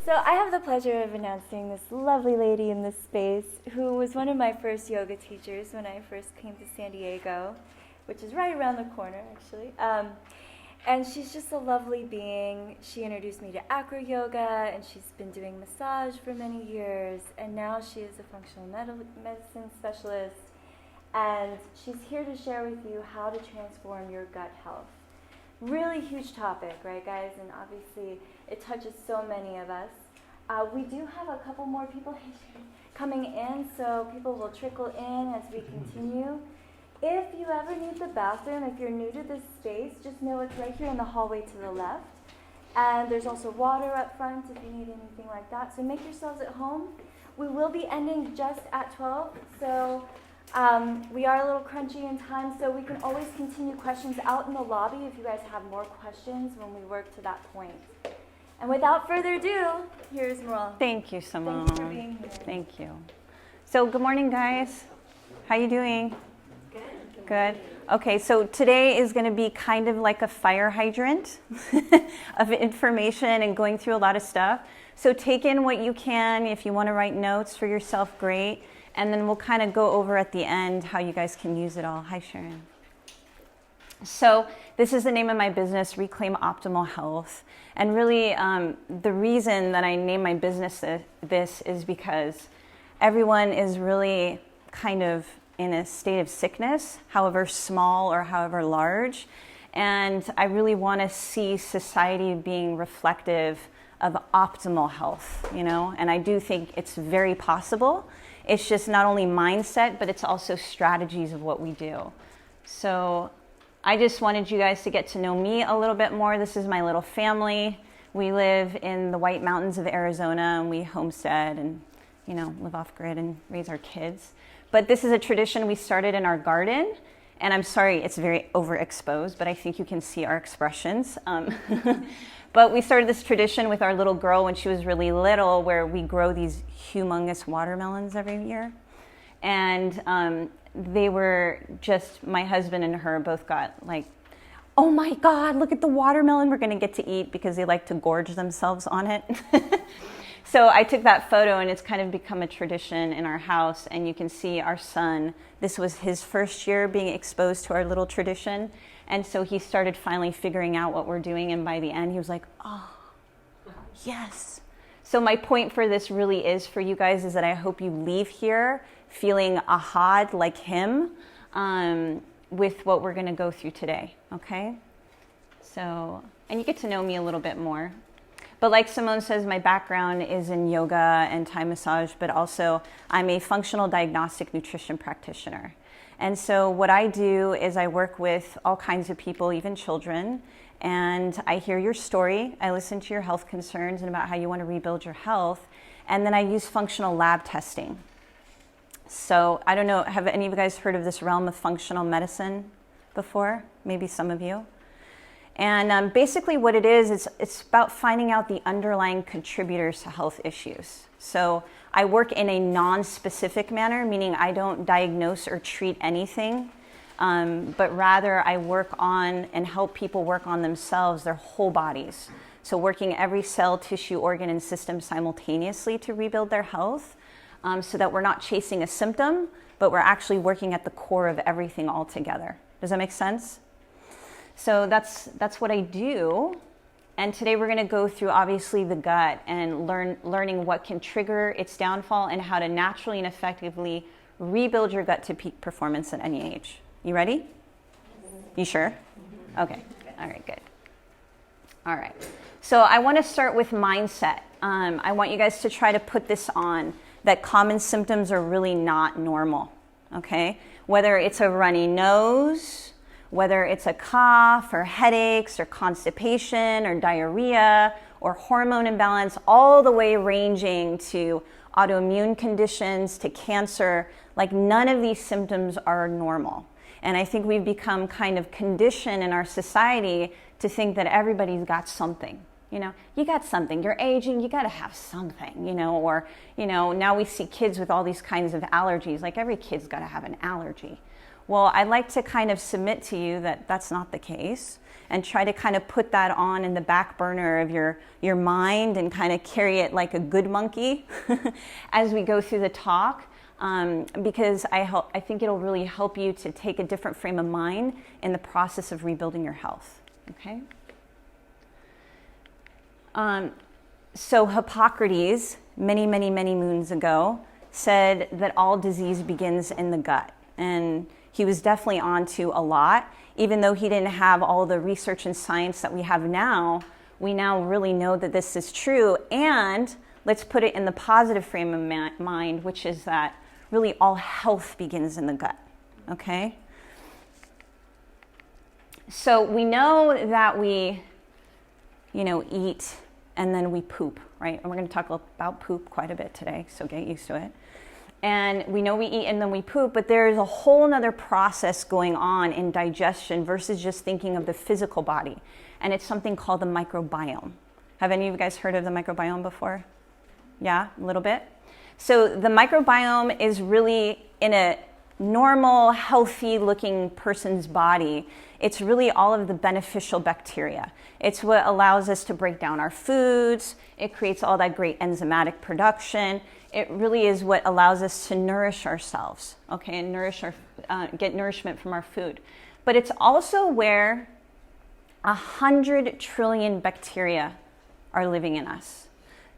So I have the pleasure of announcing this lovely lady in this space who was one of my first yoga teachers when I first came to San Diego, which is right around the corner actually. And she's just a lovely being. She introduced me to acro yoga, and she's been doing massage for many years, and now she is a functional medicine specialist, and she's here to share with you how to transform your gut health. Really huge topic, right guys? And obviously it touches so many of us. We do have a couple more people coming in, so people will trickle in as we continue. If you ever need the bathroom, if you're new to this space, just know it's right here in the hallway to the left. And there's also water up front if you need anything like that. So make yourselves at home. We will be ending just at 12, so we are a little crunchy in time, so we can always continue questions out in the lobby if you guys have more questions when we work to that point. And without further ado, here's Maral. Thank you, Simone. Thanks for being here. Thank you. So good morning, guys. How you doing? Good. Okay, so today is going to be kind of like a fire hydrant of information and going through a lot of stuff. So take in what you can. If you want to write notes for yourself, great. And then we'll kind of go over at the end how you guys can use it all. Hi, Sharon. So this is the name of my business, Reclaim Optimal Health. And really, the reason that I named my business this is because everyone is really kind of in a state of sickness, however small or however large. And I really want to see society being reflective of optimal health, you know? And I do think it's very possible. It's just not only mindset, but it's also strategies of what we do. So I just wanted you guys to get to know me a little bit more. This is my little family. We live in the White Mountains of Arizona, and we homestead and, you know, live off grid and raise our kids. But this is a tradition we started in our garden, and I'm sorry it's very overexposed, but I think you can see our expressions. But we started this tradition with our little girl when she was really little, where we grow these humongous watermelons every year. And they were just, my husband and her both got like, oh my God, look at the watermelon we're gonna get to eat, because they like to gorge themselves on it. So I took that photo, and it's kind of become a tradition in our house. And you can see our son, this was his first year being exposed to our little tradition. And so he started finally figuring out what we're doing. And by the end, he was like, oh, yes. So my point for this really is for you guys is that I hope you leave here feeling ahad like him with what we're going to go through today. Okay? So, and you get to know me a little bit more. But like Simone says, my background is in yoga and Thai massage, but also I'm a functional diagnostic nutrition practitioner. And so what I do is I work with all kinds of people, even children, and I hear your story. I listen to your health concerns and about how you want to rebuild your health. And then I use functional lab testing. So I don't know, have any of you guys heard of this realm of functional medicine before? Maybe some of you. And basically what it is, it's about finding out the underlying contributors to health issues. So I work in a non-specific manner, meaning I don't diagnose or treat anything, but rather I work on and help people work on themselves, their whole bodies. So working every cell, tissue, organ, and system simultaneously to rebuild their health, so that we're not chasing a symptom, but we're actually working at the core of everything all together. Does that make sense? So that's what I do. And today we're going to go through obviously the gut and learning what can trigger its downfall and how to naturally and effectively rebuild your gut to peak performance at any age. You ready? You sure? Okay. All right, good. All right. So I want to start with mindset. I want you guys to try to put this on, that common symptoms are really not normal. Okay? Whether it's a runny nose, whether it's a cough or headaches or constipation or diarrhea or hormone imbalance, all the way ranging to autoimmune conditions to cancer, like none of these symptoms are normal. And I think we've become kind of conditioned in our society to think that everybody's got something. You know, you got something, you're aging, you got to have something, you know, or, you know, now we see kids with all these kinds of allergies, like every kid's got to have an allergy. Well, I'd like to kind of submit to you that that's not the case, and try to kind of put that on in the back burner of your mind and kind of carry it like a good monkey as we go through the talk, because I think it'll really help you to take a different frame of mind in the process of rebuilding your health, okay? So Hippocrates, many moons ago, said that all disease begins in the gut. And he was definitely onto a lot. Even though he didn't have all the research and science that we have now, we now really know that this is true. And let's put it in the positive frame of mind, which is that really all health begins in the gut, okay? So we know that we, eat and then we poop, right? And we're going to talk about poop quite a bit today, so get used to it. And we know we eat and then we poop, but there's a whole nother process going on in digestion versus just thinking of the physical body. And it's something called the microbiome. Have any of you guys heard of the microbiome before? Yeah, a little bit. So the microbiome is really in a normal, healthy looking person's body. It's really all of the beneficial bacteria. It's what allows us to break down our foods. It creates all that great enzymatic production. It really is what allows us to nourish ourselves, okay, and get nourishment from our food. But it's also where 100 trillion bacteria are living in us.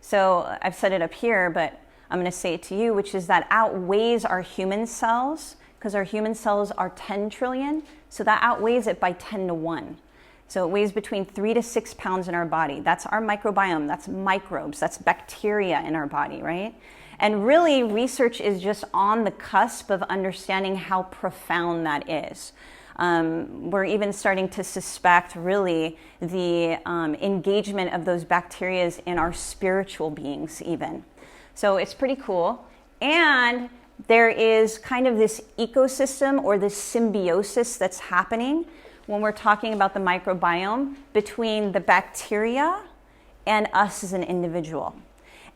So I've said it up here, but I'm going to say it to you, which is that outweighs our human cells, because our human cells are 10 trillion, so that outweighs it by 10 to 1. So it weighs between 3 to 6 pounds in our body. That's our microbiome, that's microbes, that's bacteria in our body, right? And really, research is just on the cusp of understanding how profound that is. We're even starting to suspect, really, the engagement of those bacteria in our spiritual beings, even. So it's pretty cool. And there is kind of this ecosystem or this symbiosis that's happening when we're talking about the microbiome between the bacteria and us as an individual.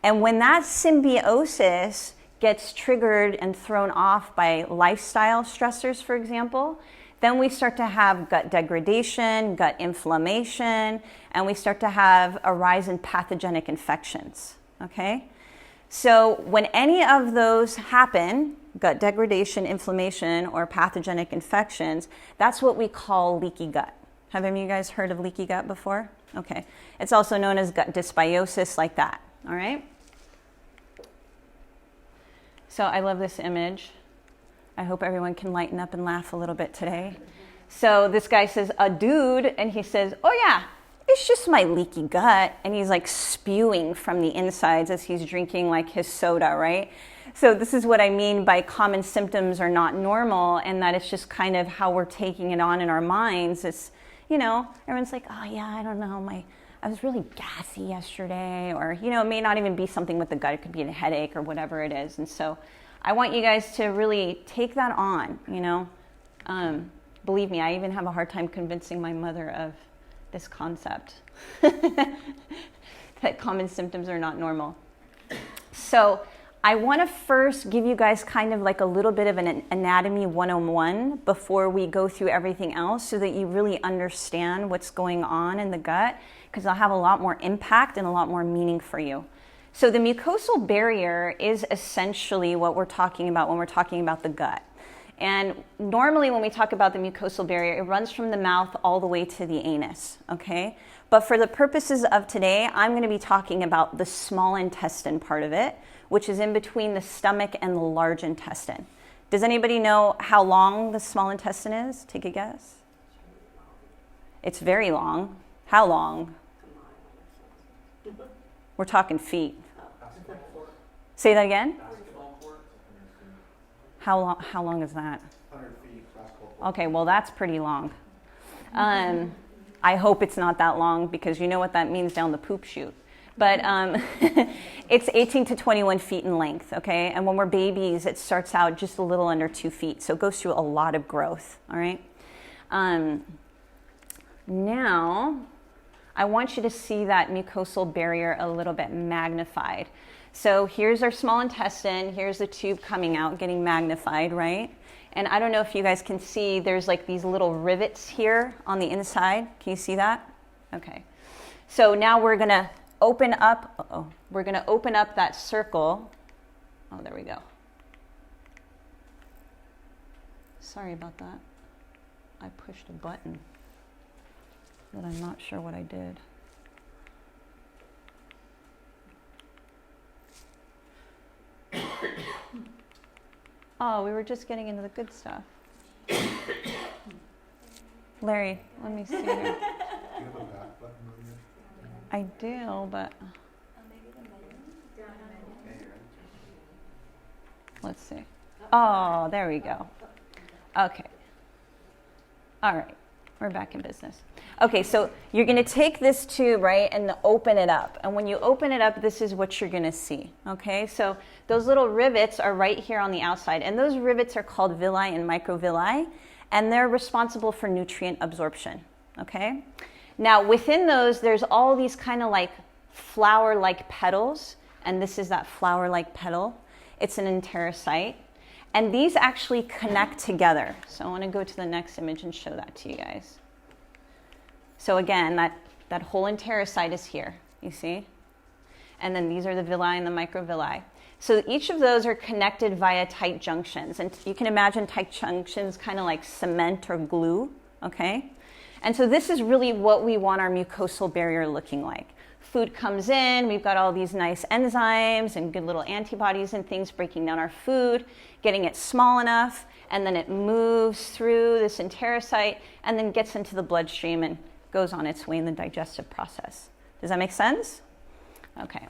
And when that symbiosis gets triggered and thrown off by lifestyle stressors, for example, then we start to have gut degradation, gut inflammation, and we start to have a rise in pathogenic infections, okay? So when any of those happen, gut degradation, inflammation, or pathogenic infections, that's what we call leaky gut. Have any of you guys heard of leaky gut before? Okay. It's also known as gut dysbiosis, like that. All right? So I love this image. I hope everyone can lighten up and laugh a little bit today. So this guy says, a dude, and he says, oh yeah, it's just my leaky gut. And he's like spewing from the insides as he's drinking like his soda, right? So this is what I mean by common symptoms are not normal, and that it's just kind of how we're taking it on in our minds. It's, everyone's like, oh yeah, I don't know, I was really gassy yesterday, or, it may not even be something with the gut. It could be a headache or whatever it is. And so I want you guys to really take that on, Believe me, I even have a hard time convincing my mother of this concept, that common symptoms are not normal. So I want to first give you guys kind of like a little bit of an anatomy 101 before we go through everything else, so that you really understand what's going on in the gut, because I'll have a lot more impact and a lot more meaning for you. So the mucosal barrier is essentially what we're talking about when we're talking about the gut. And normally when we talk about the mucosal barrier, it runs from the mouth all the way to the anus, okay? But for the purposes of today, I'm going to be talking about the small intestine part of it, which is in between the stomach and the large intestine. Does anybody know how long the small intestine is? Take a guess. It's very long. How long? We're talking feet. Say that again? How long is that? 100 feet. Okay, well that's pretty long. I hope it's not that long, because you know what that means down the poop chute. But it's 18 to 21 feet in length, okay? And when we're babies, it starts out just a little under 2 feet. So it goes through a lot of growth, all right? Now, I want you to see that mucosal barrier a little bit magnified. So here's our small intestine. Here's the tube coming out, getting magnified, right? And I don't know if you guys can see, there's like these little rivets here on the inside. Can you see that? Okay. So now we're going to open up, we're going to open up that circle. Oh, there we go. Sorry about that. I pushed a button that I'm not sure what I did. Oh, we were just getting into the good stuff. Larry, let me see here. Do you have a back button on there? I do, but let's see. Oh, there we go. Okay. All right. We're back in business. Okay, so you're going to take this tube, right, and open it up. And when you open it up, this is what you're going to see. Okay, so those little rivets are right here on the outside. And those rivets are called villi and microvilli. And they're responsible for nutrient absorption. Okay? Now, within those, there's all these kind of like flower-like petals. And this is that flower-like petal. It's an enterocyte. And these actually connect together. So I want to go to the next image and show that to you guys. So again, that whole enterocyte is here, you see? And then these are the villi and the microvilli. So each of those are connected via tight junctions. And you can imagine tight junctions kind of like cement or glue, okay? And so this is really what we want our mucosal barrier looking like. Food comes in, we've got all these nice enzymes and good little antibodies and things breaking down our food, getting it small enough, and then it moves through this enterocyte and then gets into the bloodstream and goes on its way in the digestive process. Does that make sense? Okay.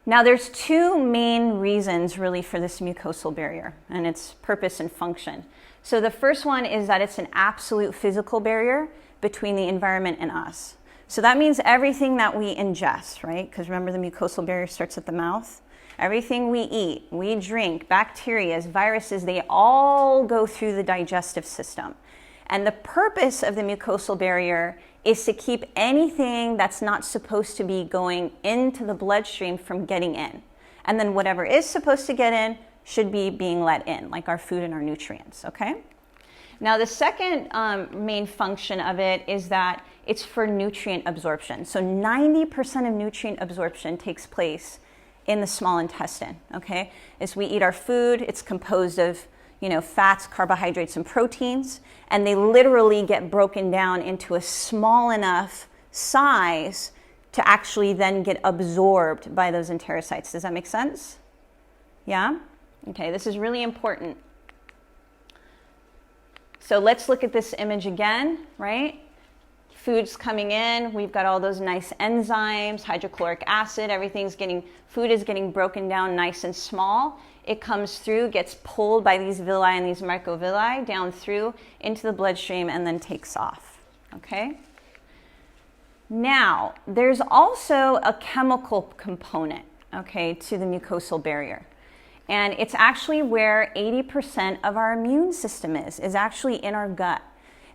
Now there's two main reasons really for this mucosal barrier and its purpose and function. So the first one is that it's an absolute physical barrier between the environment and us. So that means everything that we ingest, right? Because remember the mucosal barrier starts at the mouth. Everything we eat, we drink, bacteria, viruses, they all go through the digestive system. And the purpose of the mucosal barrier is to keep anything that's not supposed to be going into the bloodstream from getting in. And then whatever is supposed to get in should be being let in, like our food and our nutrients, okay? Now the second main function of it is that it's for nutrient absorption. So 90% of nutrient absorption takes place in the small intestine, okay? As we eat our food, it's composed of fats, carbohydrates, and proteins, and they literally get broken down into a small enough size to actually then get absorbed by those enterocytes. Does that make sense? Yeah? Okay, this is really important. So let's look at this image again, right? Food's coming in, we've got all those nice enzymes, hydrochloric acid, food is getting broken down nice and small. It comes through, gets pulled by these villi and these microvilli down through into the bloodstream and then takes off, okay? Now, there's also a chemical component, okay, to the mucosal barrier. And it's actually where 80% of our immune system is actually in our gut.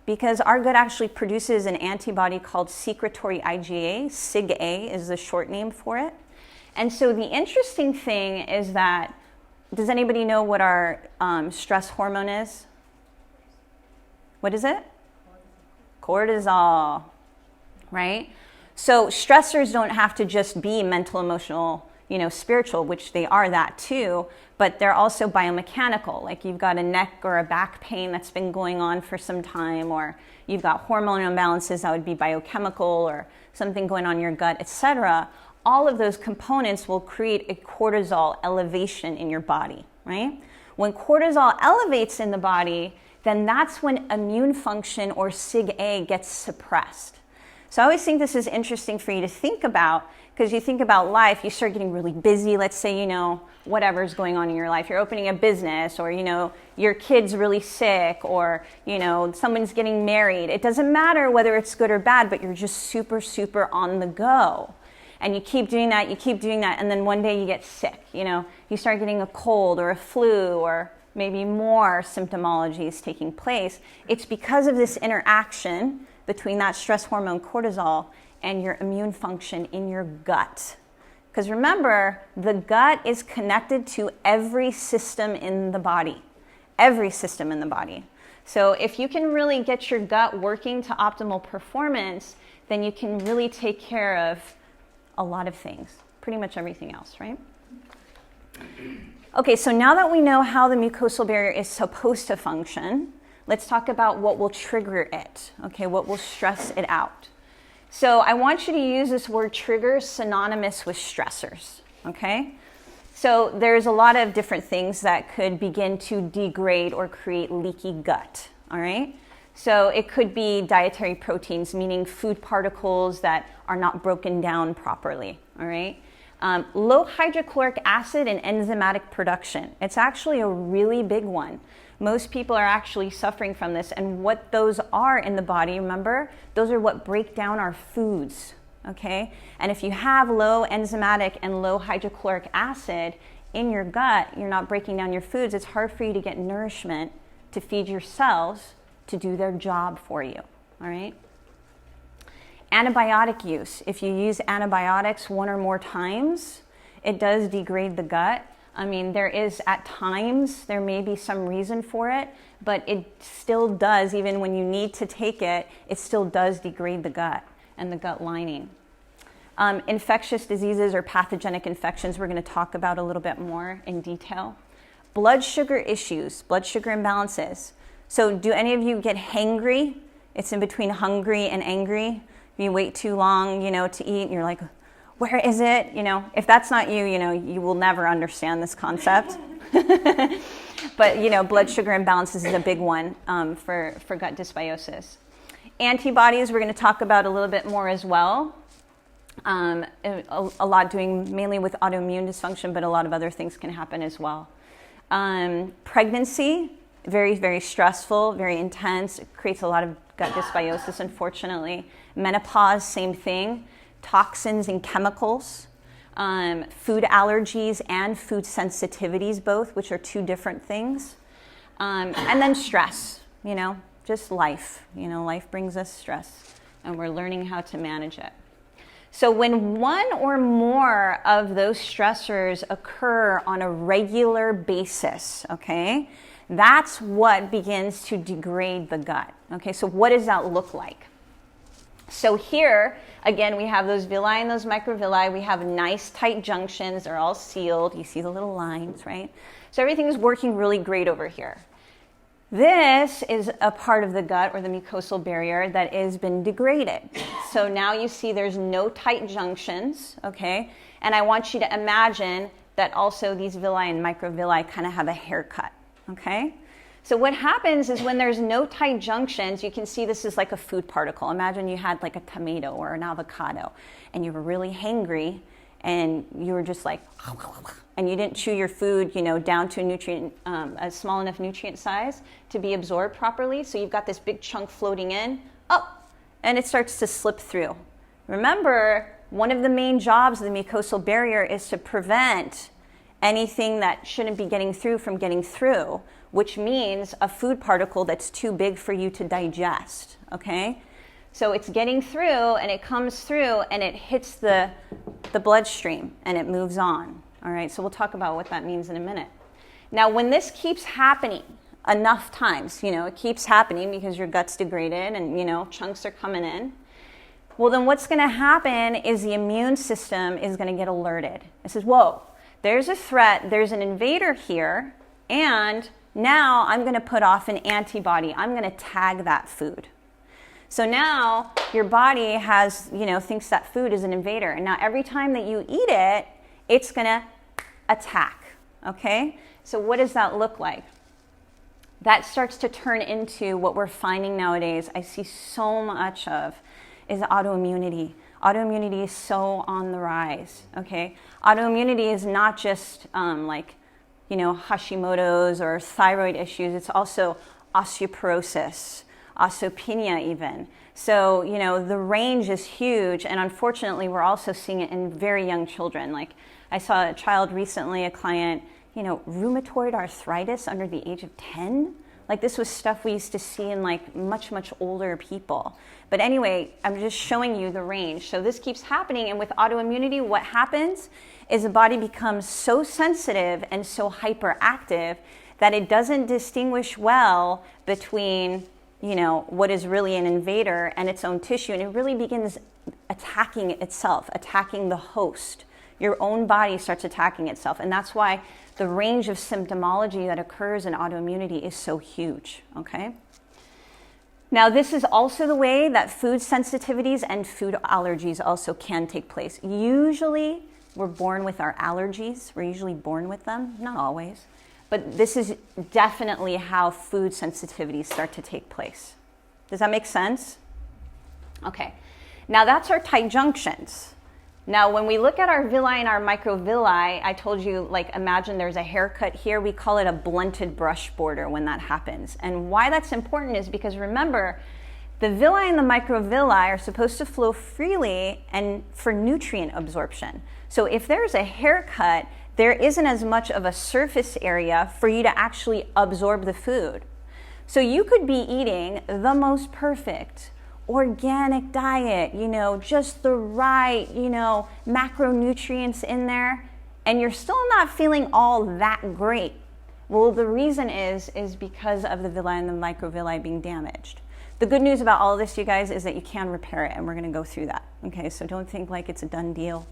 Because our gut actually produces an antibody called secretory IgA, SIG-A is the short name for it. And so the interesting thing is that, does anybody know what our stress hormone is? What is it? Cortisol, right? So stressors don't have to just be mental, emotional, spiritual, which they are that too, but they're also biomechanical. Like you've got a neck or a back pain that's been going on for some time, or you've got hormone imbalances that would be biochemical, or something going on in your gut, etc. All of those components will create a cortisol elevation in your body, right? When cortisol elevates in the body, then that's when immune function or SIG-A gets suppressed. So I always think this is interesting for you to think about, because you think about life, you start getting really busy. Let's say, whatever's going on in your life. You're opening a business, or, your kid's really sick, or, someone's getting married. It doesn't matter whether it's good or bad, but you're just super, super on the go. And you keep doing that, and then one day you get sick. You start getting a cold or a flu, or maybe more symptomology is taking place. It's because of this interaction between that stress hormone cortisol and your immune function in your gut. Because remember, the gut is connected to every system in the body. Every system in the body. So if you can really get your gut working to optimal performance, then you can really take care of a lot of things, pretty much everything else, right? Okay, so now that we know how the mucosal barrier is supposed to function, let's talk about what will trigger it, okay, what will stress it out. So I want you to use this word trigger synonymous with stressors, okay? So there's a lot of different things that could begin to degrade or create leaky gut, all right? So it could be dietary proteins, meaning food particles that are not broken down properly, all right? Low hydrochloric acid and enzymatic production. It's actually a really big one. Most people are actually suffering from this, and what those are in the body, remember, those are what break down our foods, okay? And if you have low enzymatic and low hydrochloric acid in your gut, you're not breaking down your foods, it's hard for you to get nourishment to feed your cells to do their job for you, all right? Antibiotic use. If you use antibiotics one or more times, it does degrade the gut. I mean, there is at times, there may be some reason for it, but it still does, even when you need to take it, it still does degrade the gut and the gut lining. Infectious diseases or pathogenic infections, we're going to talk about a little bit more in detail. Blood sugar issues, blood sugar imbalances. So do any of you get hangry? It's in between hungry and angry. You wait too long, to eat, and you're like, where is it? If that's not you, you will never understand this concept. But, blood sugar imbalances is a big one for gut dysbiosis. Antibodies, we're going to talk about a little bit more as well. A lot doing mainly with autoimmune dysfunction, but a lot of other things can happen as well. Pregnancy, very, very stressful, very intense. It creates a lot of gut dysbiosis, unfortunately. Menopause, same thing. Toxins and chemicals. Food allergies and food sensitivities, both, which are two different things. And then stress, just life. Life brings us stress, and we're learning how to manage it. So when one or more of those stressors occur on a regular basis, okay, that's what begins to degrade the gut. Okay, so what does that look like? So here, again, we have those villi and those microvilli. We have nice tight junctions. They're all sealed. You see the little lines, right? So everything's working really great over here. This is a part of the gut or the mucosal barrier that has been degraded. So now you see there's no tight junctions, okay? And I want you to imagine that also these villi and microvilli kind of have a haircut, okay? So what happens is when there's no tight junctions, you can see this is like a food particle. Imagine you had like a tomato or an avocado and you were really hangry and you were just like, and you didn't chew your food, down to a small enough nutrient size to be absorbed properly. So you've got this big chunk floating in, and it starts to slip through. Remember, one of the main jobs of the mucosal barrier is to prevent anything that shouldn't be getting through from getting through, which means a food particle that's too big for you to digest, okay? So it's getting through, and it comes through, and it hits the bloodstream, and it moves on, all right? So we'll talk about what that means in a minute. Now, when this keeps happening enough times, it keeps happening because your gut's degraded and, chunks are coming in, well, then what's going to happen is the immune system is going to get alerted. It says, whoa, there's a threat, there's an invader here, and now I'm going to put off an antibody. I'm going to tag that food. So now your body has, thinks that food is an invader. And now every time that you eat it, it's going to attack, okay? So what does that look like? That starts to turn into what we're finding nowadays, I see so much of, is autoimmunity. Autoimmunity is so on the rise, okay? Autoimmunity is not just Hashimoto's or thyroid issues. It's also osteoporosis, osteopenia even. So, the range is huge, and unfortunately, we're also seeing it in very young children. Like, I saw a child recently, a client, rheumatoid arthritis under the age of 10. Like this was stuff we used to see in like much, much older people. But anyway, I'm just showing you the range. So this keeps happening, and with autoimmunity, what happens is the body becomes so sensitive and so hyperactive that it doesn't distinguish well between, you know, what is really an invader and its own tissue, and it really begins attacking itself, attacking the host. Your own body starts attacking itself, and that's why the range of symptomology that occurs in autoimmunity is so huge, okay? Now, this is also the way that food sensitivities and food allergies also can take place. Usually, we're born with our allergies. We're usually born with them, not always. But this is definitely how food sensitivities start to take place. Does that make sense? Okay. Now, that's our tight junctions. Now, when we look at our villi and our microvilli, I told you, like, imagine there's a haircut here. We call it a blunted brush border when that happens. And why that's important is because, remember, the villi and the microvilli are supposed to flow freely and for nutrient absorption. So if there's a haircut, there isn't as much of a surface area for you to actually absorb the food. So you could be eating the most perfect organic diet, you know, just the right, you know, macronutrients in there, and you're still not feeling all that great. Well, the reason is because of the villi and the microvilli being damaged. The good news about all of this, you guys, is that you can repair it, and we're going to go through that. Okay, so don't think like it's a done deal.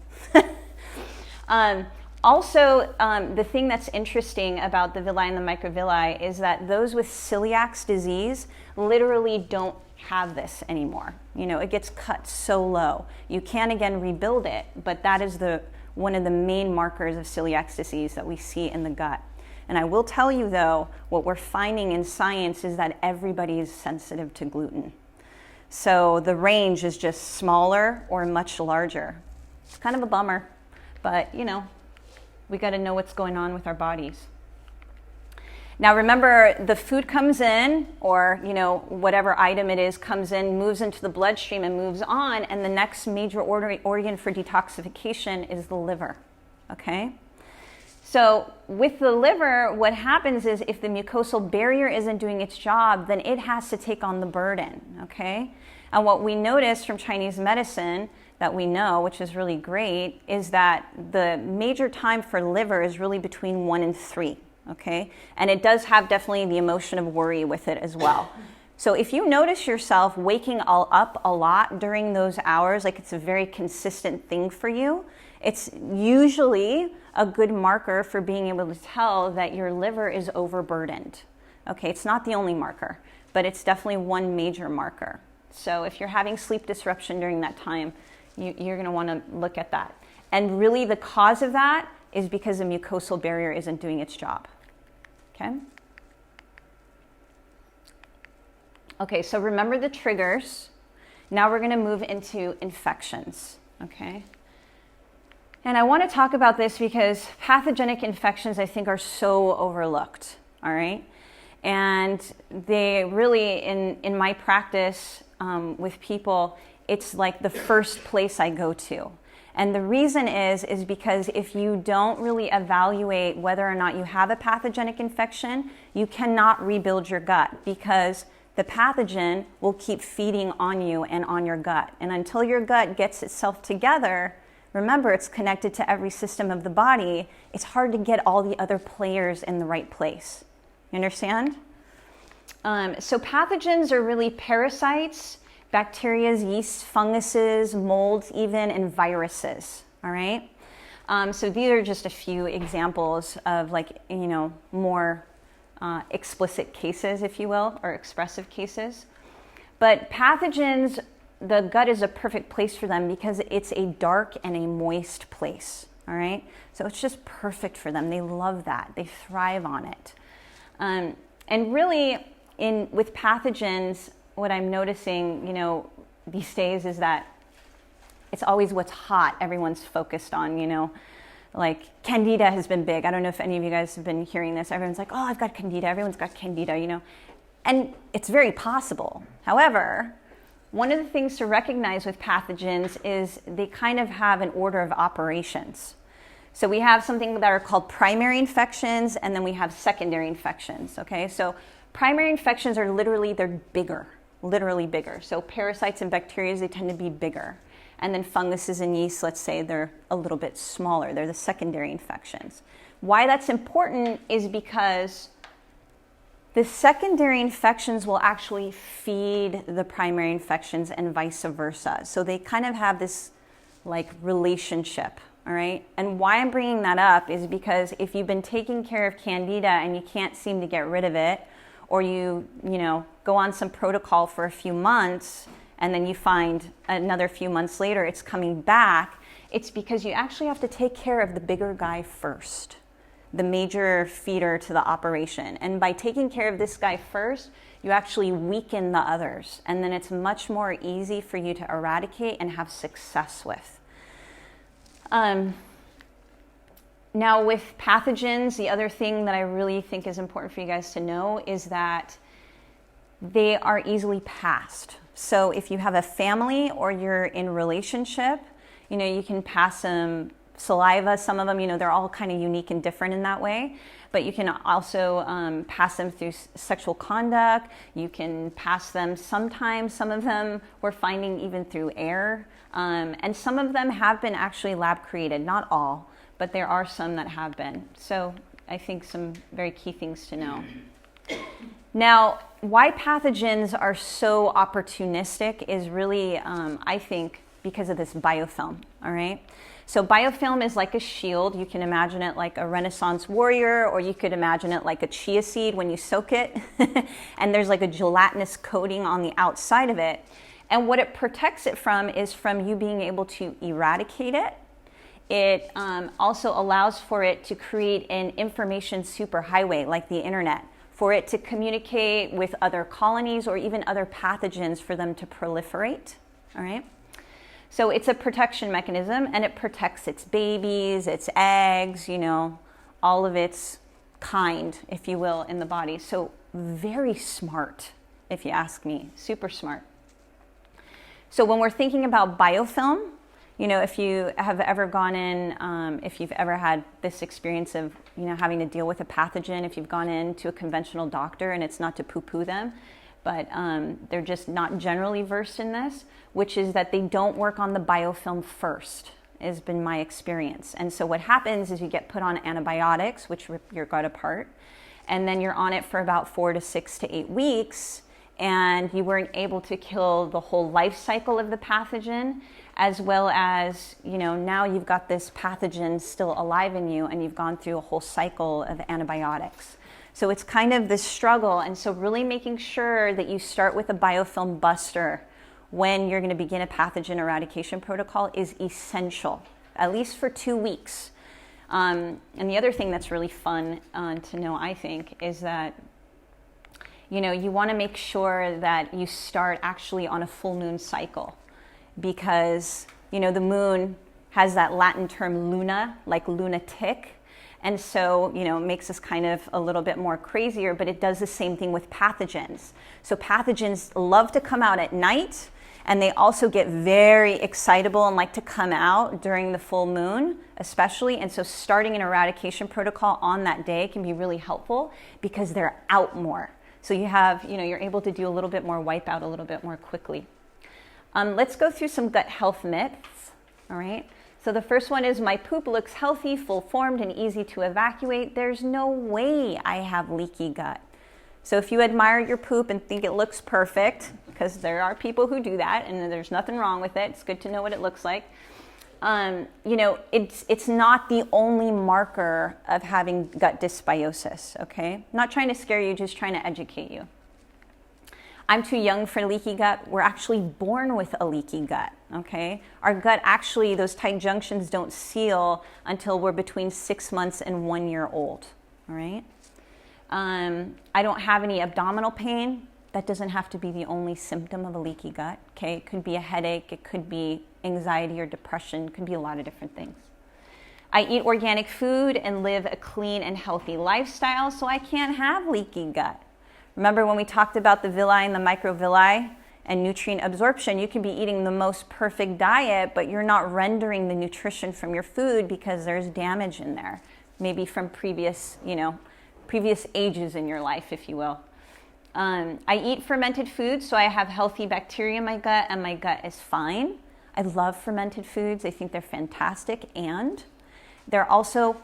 Also, the thing that's interesting about the villi and the microvilli is that those with celiac disease literally don't have this anymore. You know, it gets cut so low. You can again rebuild it, but that is one of the main markers of celiac disease that we see in the gut. And I will tell you though, what we're finding in science is that everybody is sensitive to gluten. So the range is just smaller or much larger. It's kind of a bummer, but you know, we got to know what's going on with our bodies. Now remember, the food comes in, or you know, whatever item it is comes in, moves into the bloodstream and moves on, and the next major organ for detoxification is the liver, okay? So with the liver, what happens is if the mucosal barrier isn't doing its job, then it has to take on the burden, okay? And what we notice from Chinese medicine that we know, which is really great, is that the major time for liver is really between 1 and 3. Okay, and it does have definitely the emotion of worry with it as well. So if you notice yourself waking up a lot during those hours, like it's a very consistent thing for you, it's usually a good marker for being able to tell that your liver is overburdened. Okay, it's not the only marker, but it's definitely one major marker. So if you're having sleep disruption during that time, you're going to want to look at that. And really the cause of that is because the mucosal barrier isn't doing its job. Okay. Okay, so remember the triggers. Now we're going to move into infections. Okay. And I want to talk about this because pathogenic infections, I think, are so overlooked. All right. And they really, in my practice with people, it's like the first place I go to. And the reason is because if you don't really evaluate whether or not you have a pathogenic infection, you cannot rebuild your gut because the pathogen will keep feeding on you and on your gut. And until your gut gets itself together, remember it's connected to every system of the body, it's hard to get all the other players in the right place. You understand? So pathogens are really parasites, bacteria, yeasts, funguses, molds even, and viruses, all right? So these are just a few examples of like, you know, more explicit cases, if you will, or expressive cases. But pathogens, the gut is a perfect place for them because it's a dark and a moist place, all right? So it's just perfect for them. They love that. They thrive on it. And really, with pathogens, what I'm noticing, you know, these days is that it's always what's hot everyone's focused on, you know. Like Candida has been big. I don't know if any of you guys have been hearing this. Everyone's like, oh, I've got Candida. Everyone's got Candida, you know. And it's very possible. However, one of the things to recognize with pathogens is they kind of have an order of operations. So we have something that are called primary infections, and then we have secondary infections, okay? So Primary infections are they're bigger, literally bigger. So parasites and bacteria, they tend to be bigger. And then funguses and yeast, let's say, they're a little bit smaller. They're the secondary infections. Why that's important is because the secondary infections will actually feed the primary infections and vice versa. So they kind of have this like relationship, all right? And why I'm bringing that up is because if you've been taking care of candida and you can't seem to get rid of it, or you go on some protocol for a few months and then you find another few months later it's coming back, it's because you actually have to take care of the bigger guy first, the major feeder to the operation. And by taking care of this guy first, you actually weaken the others. And then it's much more easy for you to eradicate and have success with. Now with pathogens, the other thing that I really think is important for you guys to know is that they are easily passed. So if you have a family or you're in relationship, you can pass them saliva. Some of them, they're all kind of unique and different in that way. But you can also pass them through sexual conduct. You can pass them sometimes. Some of them we're finding even through air. And some of them have been actually lab created, not all, but there are some that have been. So I think some very key things to know. Now, why pathogens are so opportunistic is really, I think, because of this biofilm, all right? So biofilm is like a shield. You can imagine it like a Renaissance warrior, or you could imagine it like a chia seed when you soak it. And there's like a gelatinous coating on the outside of it. And what it protects it from is from you being able to eradicate it. It also allows for it to create an information superhighway like the internet, for it to communicate with other colonies or even other pathogens for them to proliferate, all right? So it's a protection mechanism, and it protects its babies, its eggs, all of its kind, if you will, in the body. So very smart, if you ask me, super smart. So when we're thinking about biofilm, if you have ever gone in, if you've ever had this experience of, having to deal with a pathogen, if you've gone into a conventional doctor, and it's not to poo-poo them, but they're just not generally versed in this, which is that they don't work on the biofilm first, has been my experience. And so what happens is you get put on antibiotics, which rip your gut apart, and then you're on it for about 4 to 6 to 8 weeks, and you weren't able to kill the whole life cycle of the pathogen, as well as, now you've got this pathogen still alive in you, and you've gone through a whole cycle of antibiotics. So it's kind of this struggle, and so really making sure that you start with a biofilm buster when you're going to begin a pathogen eradication protocol is essential, at least for 2 weeks. And the other thing that's really fun to know, I think, is that you want to make sure that you start actually on a full moon cycle, because the moon has that Latin term luna, like lunatic. And so, it makes us kind of a little bit more crazier, but it does the same thing with pathogens. So pathogens love to come out at night, and they also get very excitable and like to come out during the full moon, especially. And so starting an eradication protocol on that day can be really helpful because they're out more. So you have, you're able to do a little bit more wipeout a little bit more quickly. Let's go through some gut health myths, all right? So the first one is, my poop looks healthy, full-formed, and easy to evacuate. There's no way I have leaky gut. So if you admire your poop and think it looks perfect, because there are people who do that, and there's nothing wrong with it, it's good to know what it looks like. It's not the only marker of having gut dysbiosis, okay? Not trying to scare you, just trying to educate you. I'm too young for leaky gut. We're actually born with a leaky gut, okay? Our gut actually, those tight junctions don't seal until we're between 6 months and 1 year old, all right? I don't have any abdominal pain. That doesn't have to be the only symptom of a leaky gut, okay? It could be a headache, it could be anxiety or depression, it could be a lot of different things. I eat organic food and live a clean and healthy lifestyle, so I can't have leaky gut. Remember when we talked about the villi and the microvilli and nutrient absorption? You can be eating the most perfect diet, but you're not rendering the nutrition from your food because there's damage in there, maybe from previous ages in your life, if you will. I eat fermented foods, so I have healthy bacteria in my gut, and my gut is fine. I love fermented foods. I think they're fantastic, and they're also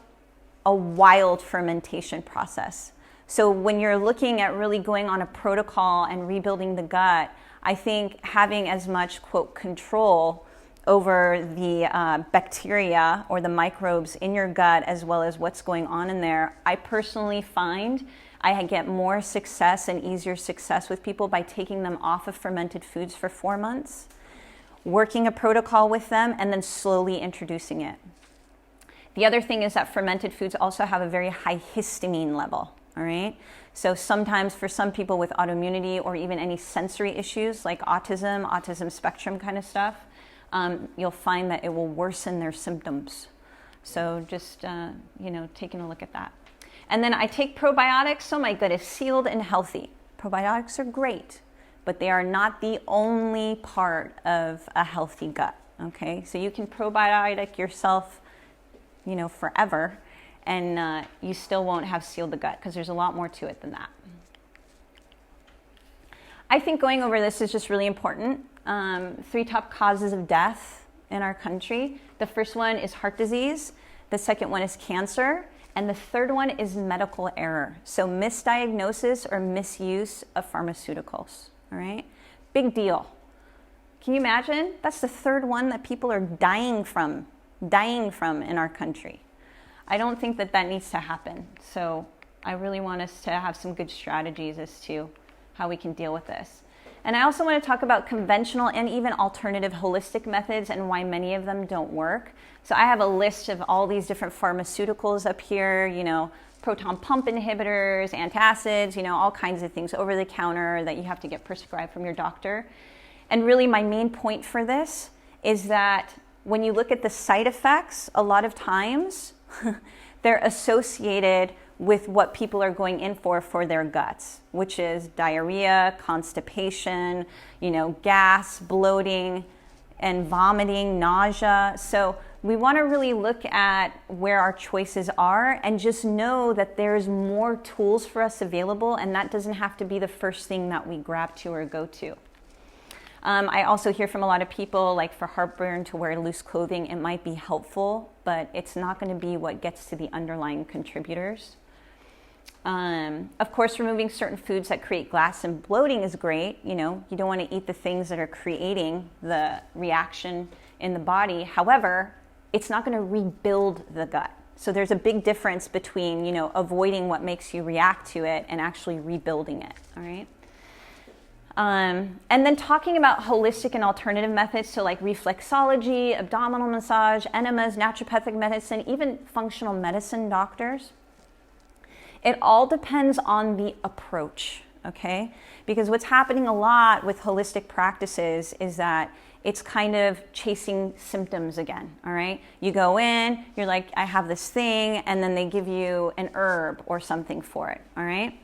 a wild fermentation process. So when you're looking at really going on a protocol and rebuilding the gut, I think having as much, quote, control over the bacteria or the microbes in your gut as well as what's going on in there, I personally find I get more success and easier success with people by taking them off of fermented foods for 4 months, working a protocol with them, and then slowly introducing it. The other thing is that fermented foods also have a very high histamine level, all right? So sometimes for some people with autoimmunity or even any sensory issues like autism spectrum kind of stuff, you'll find that it will worsen their symptoms. So just, taking a look at that. And then I take probiotics, so my gut is sealed and healthy. Probiotics are great, but they are not the only part of a healthy gut, okay? So you can probiotic yourself, forever, and you still won't have sealed the gut because there's a lot more to it than that. I think going over this is just really important. 3 top causes of death in our country. The first one is heart disease. The second one is cancer. And the third one is medical error. So misdiagnosis or misuse of pharmaceuticals, all right? Big deal. Can you imagine? That's the third one that people are dying from in our country. I don't think that needs to happen. So I really want us to have some good strategies as to how we can deal with this. And I also want to talk about conventional and even alternative holistic methods and why many of them don't work. So I have a list of all these different pharmaceuticals up here, proton pump inhibitors, antacids, all kinds of things over the counter that you have to get prescribed from your doctor. And really my main point for this is that when you look at the side effects, a lot of times they're associated with what people are going in for their guts, which is diarrhea, constipation, gas, bloating, and vomiting, nausea. So we want to really look at where our choices are and just know that there's more tools for us available, and that doesn't have to be the first thing that we grab to or go to. I also hear from a lot of people, like for heartburn, to wear loose clothing. It might be helpful, but it's not going to be what gets to the underlying contributors. Of course, removing certain foods that create gas and bloating is great. You don't want to eat the things that are creating the reaction in the body. However, it's not going to rebuild the gut. So there's a big difference between, avoiding what makes you react to it and actually rebuilding it, all right? And then talking about holistic and alternative methods, so like reflexology, abdominal massage, enemas, naturopathic medicine, even functional medicine doctors. It all depends on the approach, okay? Because what's happening a lot with holistic practices is that it's kind of chasing symptoms again, all right? You go in, you're like, I have this thing, and then they give you an herb or something for it, all right?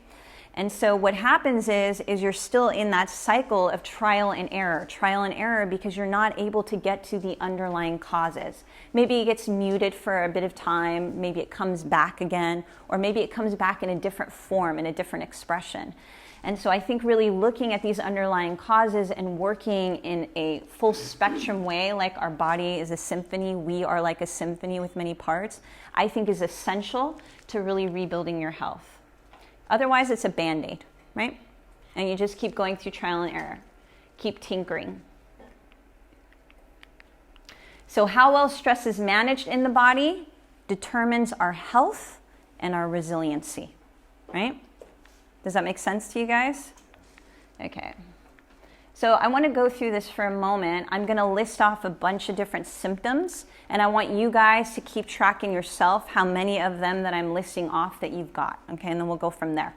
And so what happens is you're still in that cycle of trial and error because you're not able to get to the underlying causes. Maybe it gets muted for a bit of time, maybe it comes back again, or maybe it comes back in a different form, in a different expression. And so I think really looking at these underlying causes and working in a full spectrum way, like our body is a symphony, we are like a symphony with many parts, I think is essential to really rebuilding your health. Otherwise, it's a Band-Aid, right? And you just keep going through trial and error. Keep tinkering. So how well stress is managed in the body determines our health and our resiliency, right? Does that make sense to you guys? Okay. So I want to go through this for a moment. I'm going to list off a bunch of different symptoms, and I want you guys to keep tracking yourself how many of them that I'm listing off that you've got, okay? And then we'll go from there.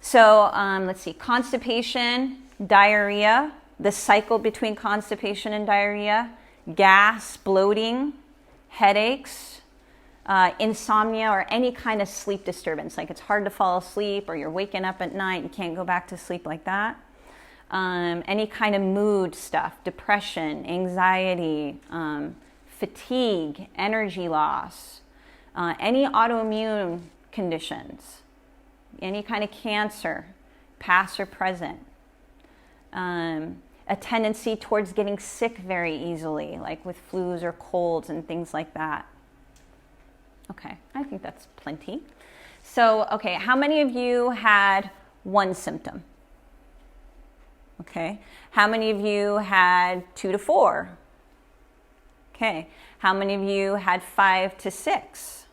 So let's see, constipation, diarrhea, the cycle between constipation and diarrhea, gas, bloating, headaches, insomnia, or any kind of sleep disturbance, like it's hard to fall asleep or you're waking up at night, you can't go back to sleep like that. Any kind of mood stuff, depression, anxiety, fatigue, energy loss, any autoimmune conditions, any kind of cancer, past or present. A tendency towards getting sick very easily, like with flus or colds and things like that. Okay, I think that's plenty. So, okay, how many of you had one symptom? Okay, how many of you had 2 to 4? Okay, how many of you had 5 to 6?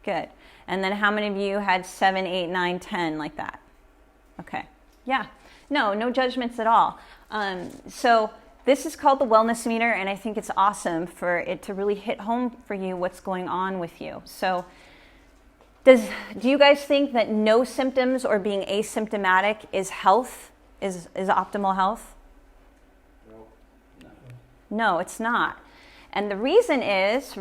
Good. And then how many of you had 7, 8, 9, 10, like that? Okay, yeah. No judgments at all. So this is called the wellness meter, and I think it's awesome for it to really hit home for you what's going on with you. So do you guys think that no symptoms or being asymptomatic is health, is optimal health? No, it's not. And the reason is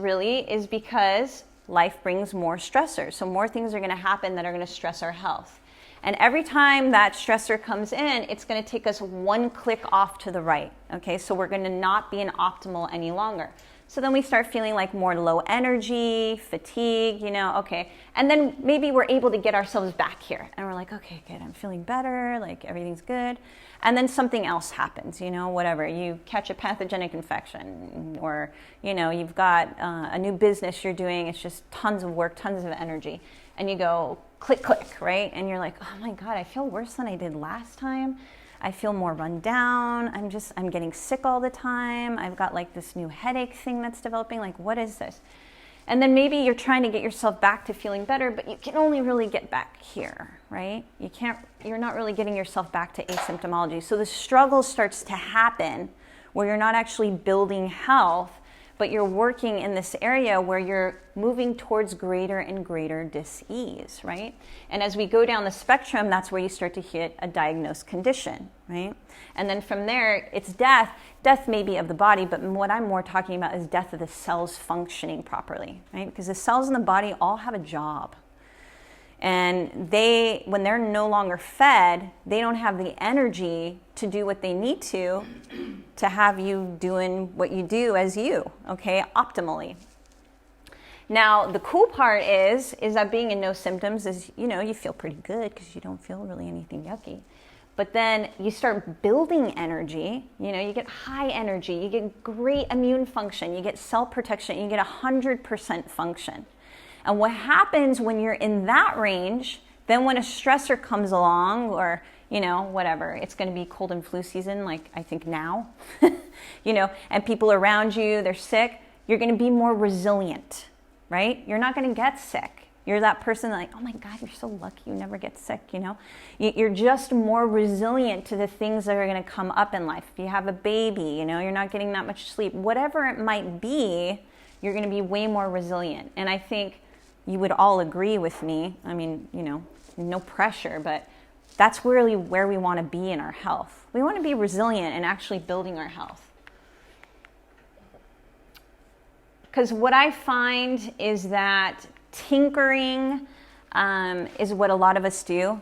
because life brings more stressors. So more things are going to happen that are going to stress our health. And every time that stressor comes in, it's going to take us one click off to the right. Okay, so we're going to not be in optimal any longer. So then we start feeling like more low energy, fatigue, okay. And then maybe we're able to get ourselves back here. And we're like, okay, good, I'm feeling better, like everything's good. And then something else happens, whatever. You catch a pathogenic infection, or, you've got a new business you're doing. It's just tons of work, tons of energy. And you go, click, click, right? And you're like, oh my God, I feel worse than I did last time. I feel more run down. I'm getting sick all the time. I've got like this new headache thing that's developing. Like, what is this? And then maybe you're trying to get yourself back to feeling better, but you can only really get back here, right? You're not really getting yourself back to asymptomology. So the struggle starts to happen where you're not actually building health, but you're working in this area where you're moving towards greater and greater dis-ease, right? And as we go down the spectrum, that's where you start to hit a diagnosed condition, right? And then from there, it's death. Death may be of the body, but what I'm more talking about is death of the cells functioning properly, right? Because the cells in the body all have a job. And when they're no longer fed, they don't have the energy to do what they need to have you doing what you do as you, okay, optimally. Now, the cool part is that being in no symptoms is, you feel pretty good because you don't feel really anything yucky. But then you start building energy, you get high energy, you get great immune function, you get cell protection, you get 100% function. And what happens when you're in that range, then when a stressor comes along or, whatever, it's going to be cold and flu season, like I think now, and people around you, they're sick, you're going to be more resilient, right? You're not going to get sick. You're that person like, oh my God, you're so lucky you never get sick, You're just more resilient to the things that are going to come up in life. If you have a baby, you're not getting that much sleep, whatever it might be, you're going to be way more resilient. And I think you would all agree with me. I mean, no pressure, but that's really where we want to be in our health. We want to be resilient and actually building our health. Because what I find is that tinkering is what a lot of us do,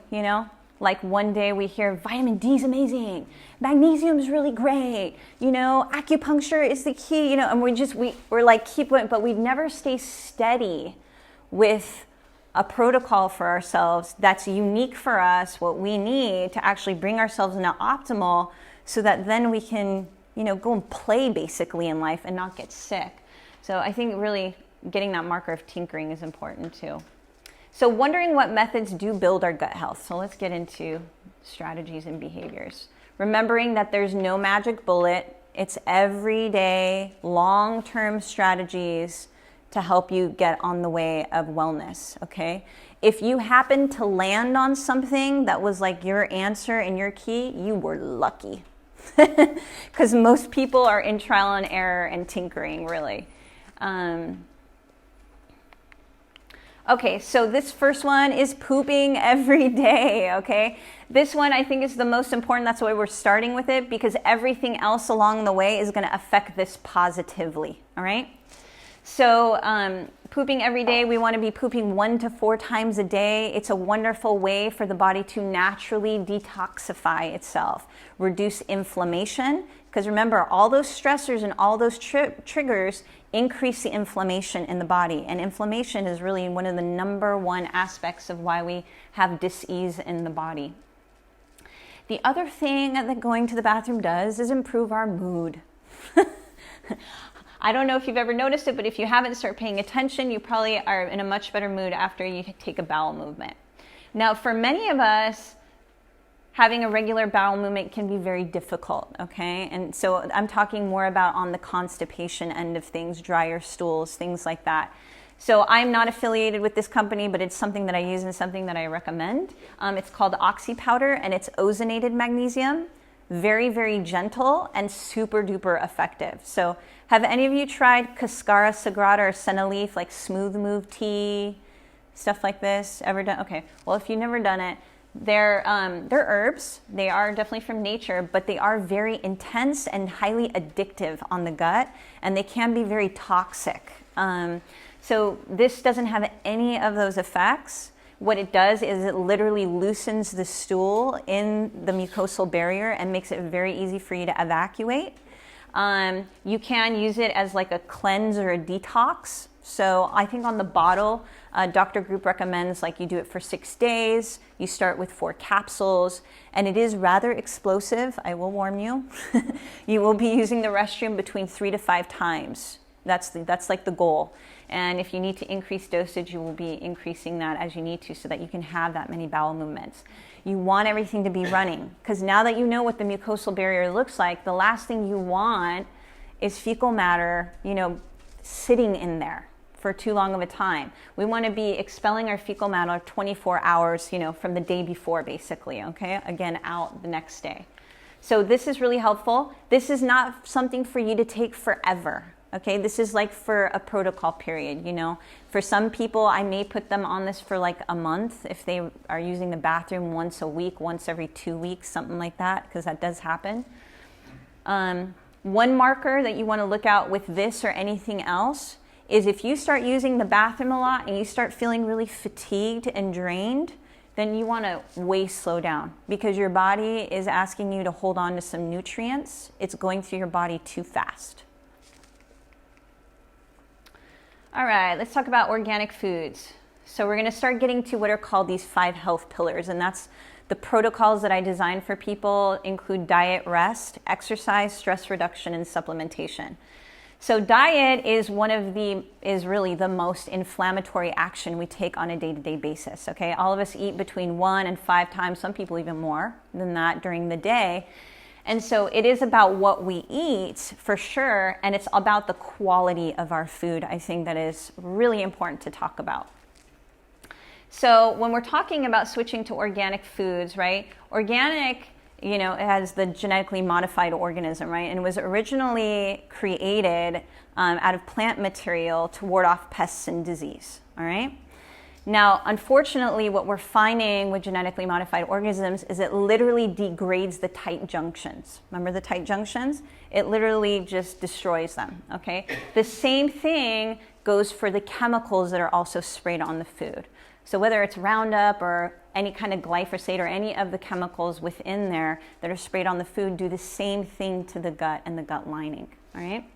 Like one day we hear vitamin D is amazing, magnesium is really great, acupuncture is the key, and we're like keep going, but we never stay steady with a protocol for ourselves that's unique for us, what we need to actually bring ourselves into optimal so that then we can, go and play basically in life and not get sick. So I think really getting that marker of tinkering is important too. So wondering what methods do build our gut health. So let's get into strategies and behaviors. Remembering that there's no magic bullet. It's everyday, long-term strategies to help you get on the way of wellness, okay? If you happen to land on something that was like your answer and your key, you were lucky. Because most people are in trial and error and tinkering, really. Okay, so this first one is pooping every day, okay? This one I think is the most important. That's why we're starting with it, because everything else along the way is going to affect this positively, all right? So pooping every day, we want to be pooping 1 to 4 times a day. It's a wonderful way for the body to naturally detoxify itself, reduce inflammation, because remember, all those stressors and all those triggers increase the inflammation in the body. And inflammation is really one of the number one aspects of why we have dis-ease in the body. The other thing that going to the bathroom does is improve our mood. I don't know if you've ever noticed it, but if you haven't, start paying attention. You probably are in a much better mood after you take a bowel movement. Now, for many of us, having a regular bowel movement can be very difficult, okay? And so I'm talking more about on the constipation end of things, drier stools, things like that. So I'm not affiliated with this company, but it's something that I use and something that I recommend. It's called Oxy Powder, and it's ozonated magnesium. Very, very gentle and super duper effective. So have any of you tried Cascara Sagrada or Senna Leaf, like Smooth Move tea, stuff like this? Ever done? Okay, well, if you've never done it, they're herbs. They are definitely from nature, but they are very intense and highly addictive on the gut, and they can be very toxic. So this doesn't have any of those effects. What it does is it literally loosens the stool in the mucosal barrier and makes it very easy for you to evacuate. You can use it as like a cleanse or a detox. So I think on the bottle, Dr. Group recommends like you do it for 6 days. You start with 4 capsules, and it is rather explosive. I will warn you. You will be using the restroom between 3 to 5 times. That's like the goal. And if you need to increase dosage, you will be increasing that as you need to so that you can have that many bowel movements. You want everything to be running, because now that you know what the mucosal barrier looks like, the last thing you want is fecal matter, sitting in there for too long of a time. We want to be expelling our fecal matter 24 hours, from the day before, basically, okay? Again, out the next day. So this is really helpful. This is not something for you to take forever. Okay, this is like for a protocol period, For some people, I may put them on this for like a month if they are using the bathroom once a week, once every 2 weeks, something like that, because that does happen. One marker that you want to look out with this or anything else is if you start using the bathroom a lot and you start feeling really fatigued and drained, then you want to way slow down, because your body is asking you to hold on to some nutrients. It's going through your body too fast. All right, let's talk about organic foods. So we're going to start getting to what are called these 5 health pillars, and that's the protocols that I designed for people include diet, rest, exercise, stress reduction, and supplementation. So diet is really the most inflammatory action we take on a day-to-day basis, okay? All of us eat between 1 and 5 times, some people even more than that during the day. And so it is about what we eat for sure, and it's about the quality of our food. I think that is really important to talk about. So when we're talking about switching to organic foods, right? Organic, it has the genetically modified organism, right? And it was originally created out of plant material to ward off pests and disease, all right? Now, unfortunately, what we're finding with genetically modified organisms is it literally degrades the tight junctions. Remember the tight junctions? It literally just destroys them, okay? The same thing goes for the chemicals that are also sprayed on the food. So whether it's Roundup or any kind of glyphosate or any of the chemicals within there that are sprayed on the food do the same thing to the gut and the gut lining, all right?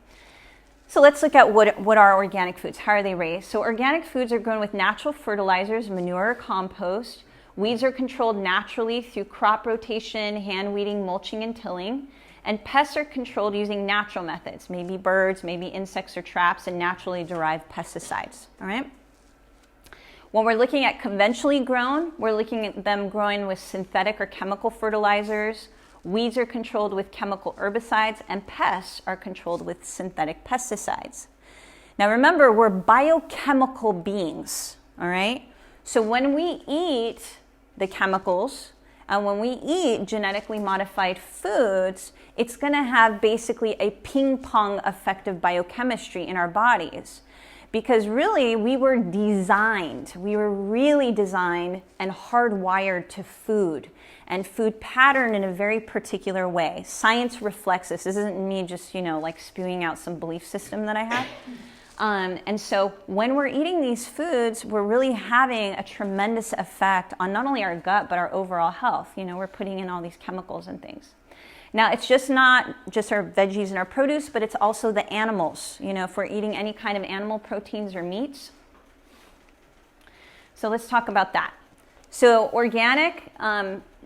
So let's look at what are organic foods. How are they raised? So organic foods are grown with natural fertilizers, manure, or compost. Weeds are controlled naturally through crop rotation, hand weeding, mulching, and tilling. And pests are controlled using natural methods, maybe birds, maybe insects or traps, and naturally derived pesticides, all right? When we're looking at conventionally grown, we're looking at them growing with synthetic or chemical fertilizers. Weeds are controlled with chemical herbicides, and pests are controlled with synthetic pesticides. Now remember, we're biochemical beings, all right? So when we eat the chemicals and when we eat genetically modified foods, it's going to have basically a ping pong effect of biochemistry in our bodies. Because really, we were really designed and hardwired to food and food pattern in a very particular way. Science reflects this. This isn't me just, like spewing out some belief system that I have. And so when we're eating these foods, we're really having a tremendous effect on not only our gut, but our overall health. We're putting in all these chemicals and things. Now, it's just not just our veggies and our produce, but it's also the animals, if we're eating any kind of animal proteins or meats. So let's talk about that. So organic,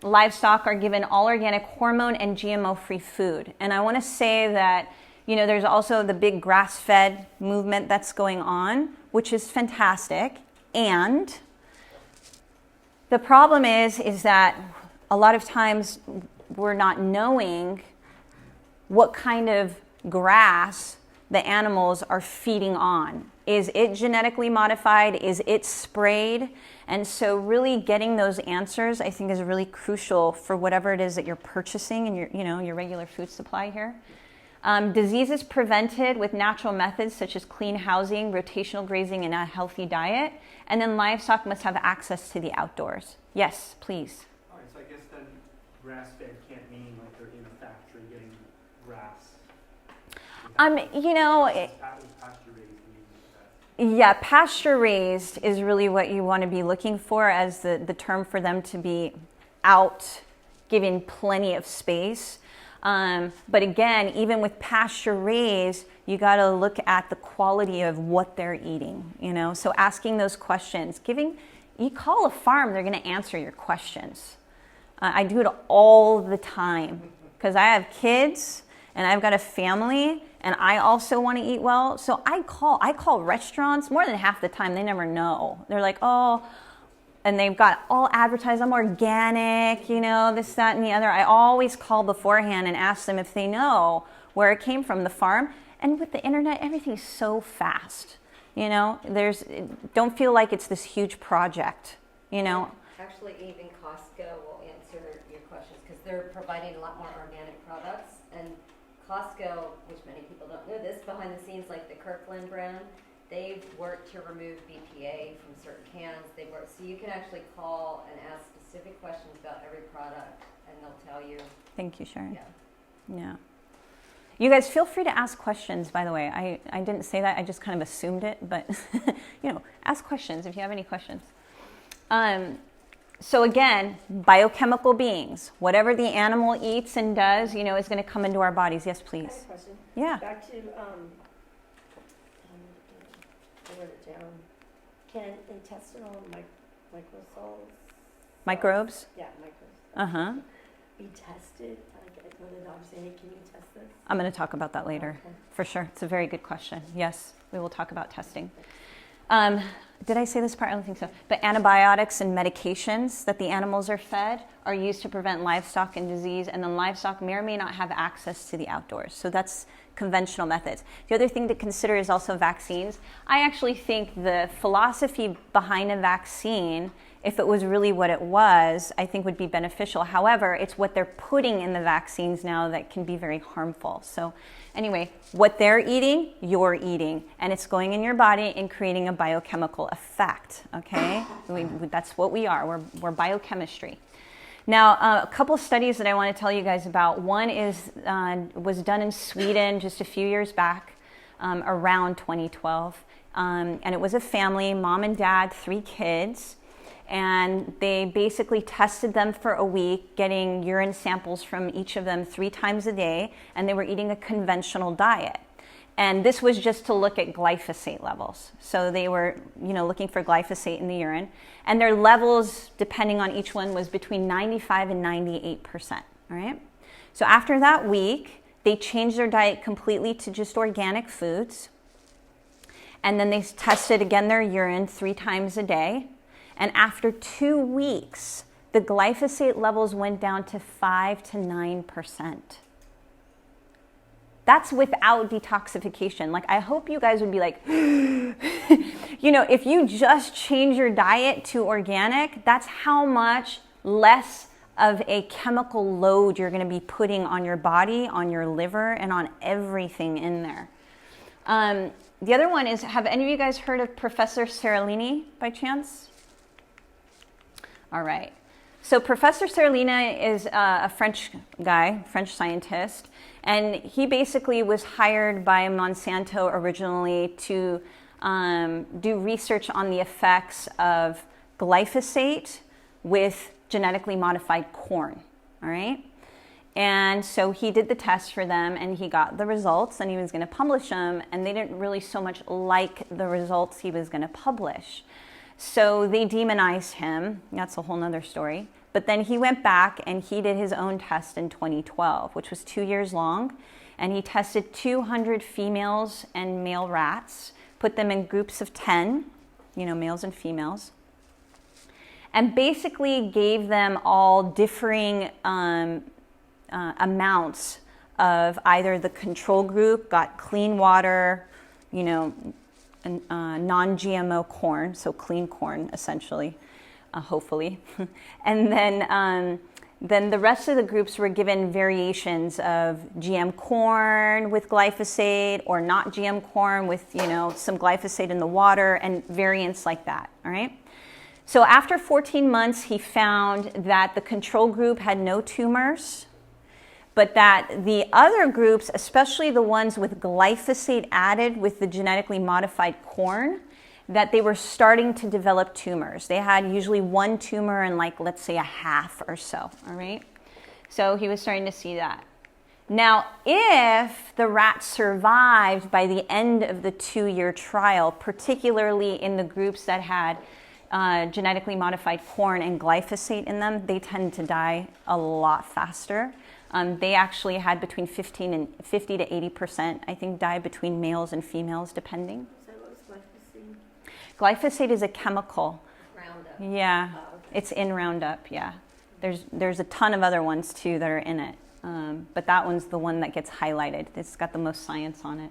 livestock are given all organic hormone and GMO-free food. And I want to say that, you know, there's also the big grass-fed movement that's going on, which is fantastic. And the problem is that a lot of times we're not knowing what kind of grass the animals are feeding on. Is it genetically modified? Is it sprayed? And so really getting those answers, I think, is really crucial for whatever it is that you're purchasing in your, you know, your regular food supply here. Diseases prevented with natural methods such as clean housing, rotational grazing, and a healthy diet. And then livestock must have access to the outdoors. Yes, please. All right, so I guess then grass-fed can't mean like they're in a factory getting grass. You know, yeah, pasture raised is really what you want to be looking for as the term for them to be out, given plenty of space. But again, even with pasture raised, you got to look at the quality of what they're eating, you know? So asking those questions, you call a farm, they're going to answer your questions. I do it all the time because I have kids and I've got a family and I also want to eat well. So I call restaurants more than half the time. They never know. They're like, oh, and they've got all advertised, I'm organic, you know, this, that, and the other. I always call beforehand and ask them if they know where it came from, the farm. And with the internet, everything's so fast, you know. Don't feel like it's this huge project, you know. Actually, even Costco will answer your questions because they're providing a lot more organic products. And Costco, which many people don't know this, behind the scenes, like the Kirkland brand, they've worked to remove BPA from certain cans. So you can actually call and ask specific questions about every product, and they'll tell you. Thank you, Sharon. Yeah. You guys feel free to ask questions, by the way. I didn't say that, I just kind of assumed it, but you know, ask questions if you have any questions. So again, biochemical beings, whatever the animal eats and does, you know, is going to come into our bodies. Yes, please. I have a question. Yeah. Back to, I wrote it down. Can intestinal microsols? Microbes? Yeah, microbes. Uh-huh. Be tested? Like, when the doctor say, hey, can you test this? I'm going to talk about that later, Okay. for sure. It's a very good question. Yes, we will talk about testing. Did I say this part? I don't think so. But antibiotics and medications that the animals are fed are used to prevent livestock and disease, and then livestock may or may not have access to the outdoors. So that's conventional methods. The other thing to consider is also vaccines. I actually think the philosophy behind a vaccine, if it was really what it was, I think would be beneficial. However, it's what they're putting in the vaccines now that can be very harmful. So anyway, what they're eating, you're eating, and it's going in your body and creating a biochemical effect, okay? That's what we are. We're biochemistry. Now, a couple studies that I want to tell you guys about. One was done in Sweden just a few years back, around 2012. And it was a family, mom and dad, 3 kids. And they basically tested them for a week, getting urine samples from each of them 3 times a day. And they were eating a conventional diet. And this was just to look at glyphosate levels. So they were, looking for glyphosate in the urine. And their levels, depending on each one, was between 95 and 98%, all right? So after that week, they changed their diet completely to just organic foods. And then they tested again their urine 3 times a day. And after 2 weeks, the glyphosate levels went down to 5 to 9%. That's without detoxification. Like, I hope you guys would be like, if you just change your diet to organic, that's how much less of a chemical load you're going to be putting on your body, on your liver, and on everything in there. The other one is, have any of you guys heard of Professor Seralini by chance? All right. So Professor Seralini is a French guy, French scientist, and he basically was hired by Monsanto originally to do research on the effects of glyphosate with genetically modified corn, all right? And so he did the test for them, and he got the results, and he was going to publish them, and they didn't really so much like the results he was going to publish. So they demonized him. That's a whole nother story. But then he went back and he did his own test in 2012, which was 2 years long. And he tested 200 females and male rats, put them in groups of 10, males and females, and basically gave them all differing amounts of either the control group got clean water, non-GMO corn, so clean corn essentially, hopefully. And then the rest of the groups were given variations of GM corn with glyphosate or not GM corn with, some glyphosate in the water and variants like that, all right? So after 14 months, he found that the control group had no tumors, but that the other groups, especially the ones with glyphosate added with the genetically modified corn, that they were starting to develop tumors. They had usually one tumor in let's say a half or so, all right? So he was starting to see that. Now, if the rats survived by the end of the 2-year trial, particularly in the groups that had genetically modified corn and glyphosate in them, they tend to die a lot faster. They actually had between 50 to 80%, I think, die between males and females, depending. So what was glyphosate? Glyphosate is a chemical. Roundup. Yeah, Oh, okay. it's in Roundup, yeah. There's a ton of other ones, too, that are in it. But that one's the one that gets highlighted. It's got the most science on it.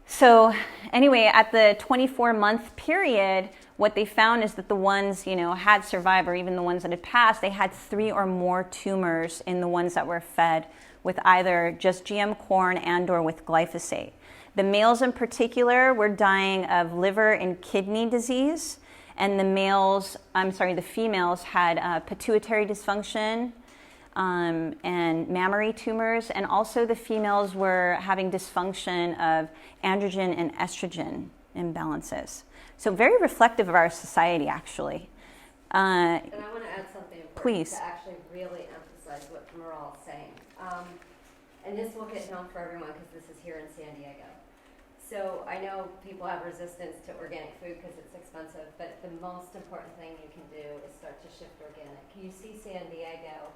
So anyway, at the 24-month period, what they found is that the ones, had survived, or even the ones that had passed, they had 3 or more tumors in the ones that were fed with either just GM corn and or with glyphosate. The males in particular were dying of liver and kidney disease, and the females had pituitary dysfunction, and mammary tumors, and also the females were having dysfunction of androgen and estrogen imbalances. So very reflective of our society, actually. And I want to add something important Please. to actually really emphasize what Maral's saying. And this will get known for everyone because this is here in San Diego. So I know people have resistance to organic food because it's expensive, but the most important thing you can do is start to shift organic. You see San Diego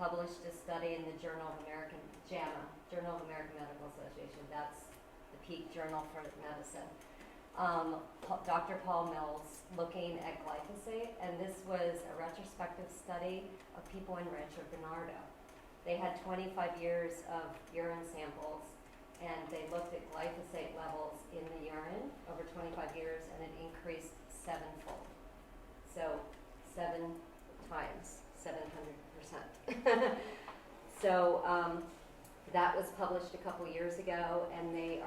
published a study in the Journal of American, JAMA, Journal of American Medical Association. That's the peak journal for medicine. Dr. Paul Mills looking at glyphosate, and this was a retrospective study of people in Rancho Bernardo. They had 25 years of urine samples, and they looked at glyphosate levels in the urine over 25 years, and it increased 7-fold. So 7 times, 700%. So that was published a couple years ago, and they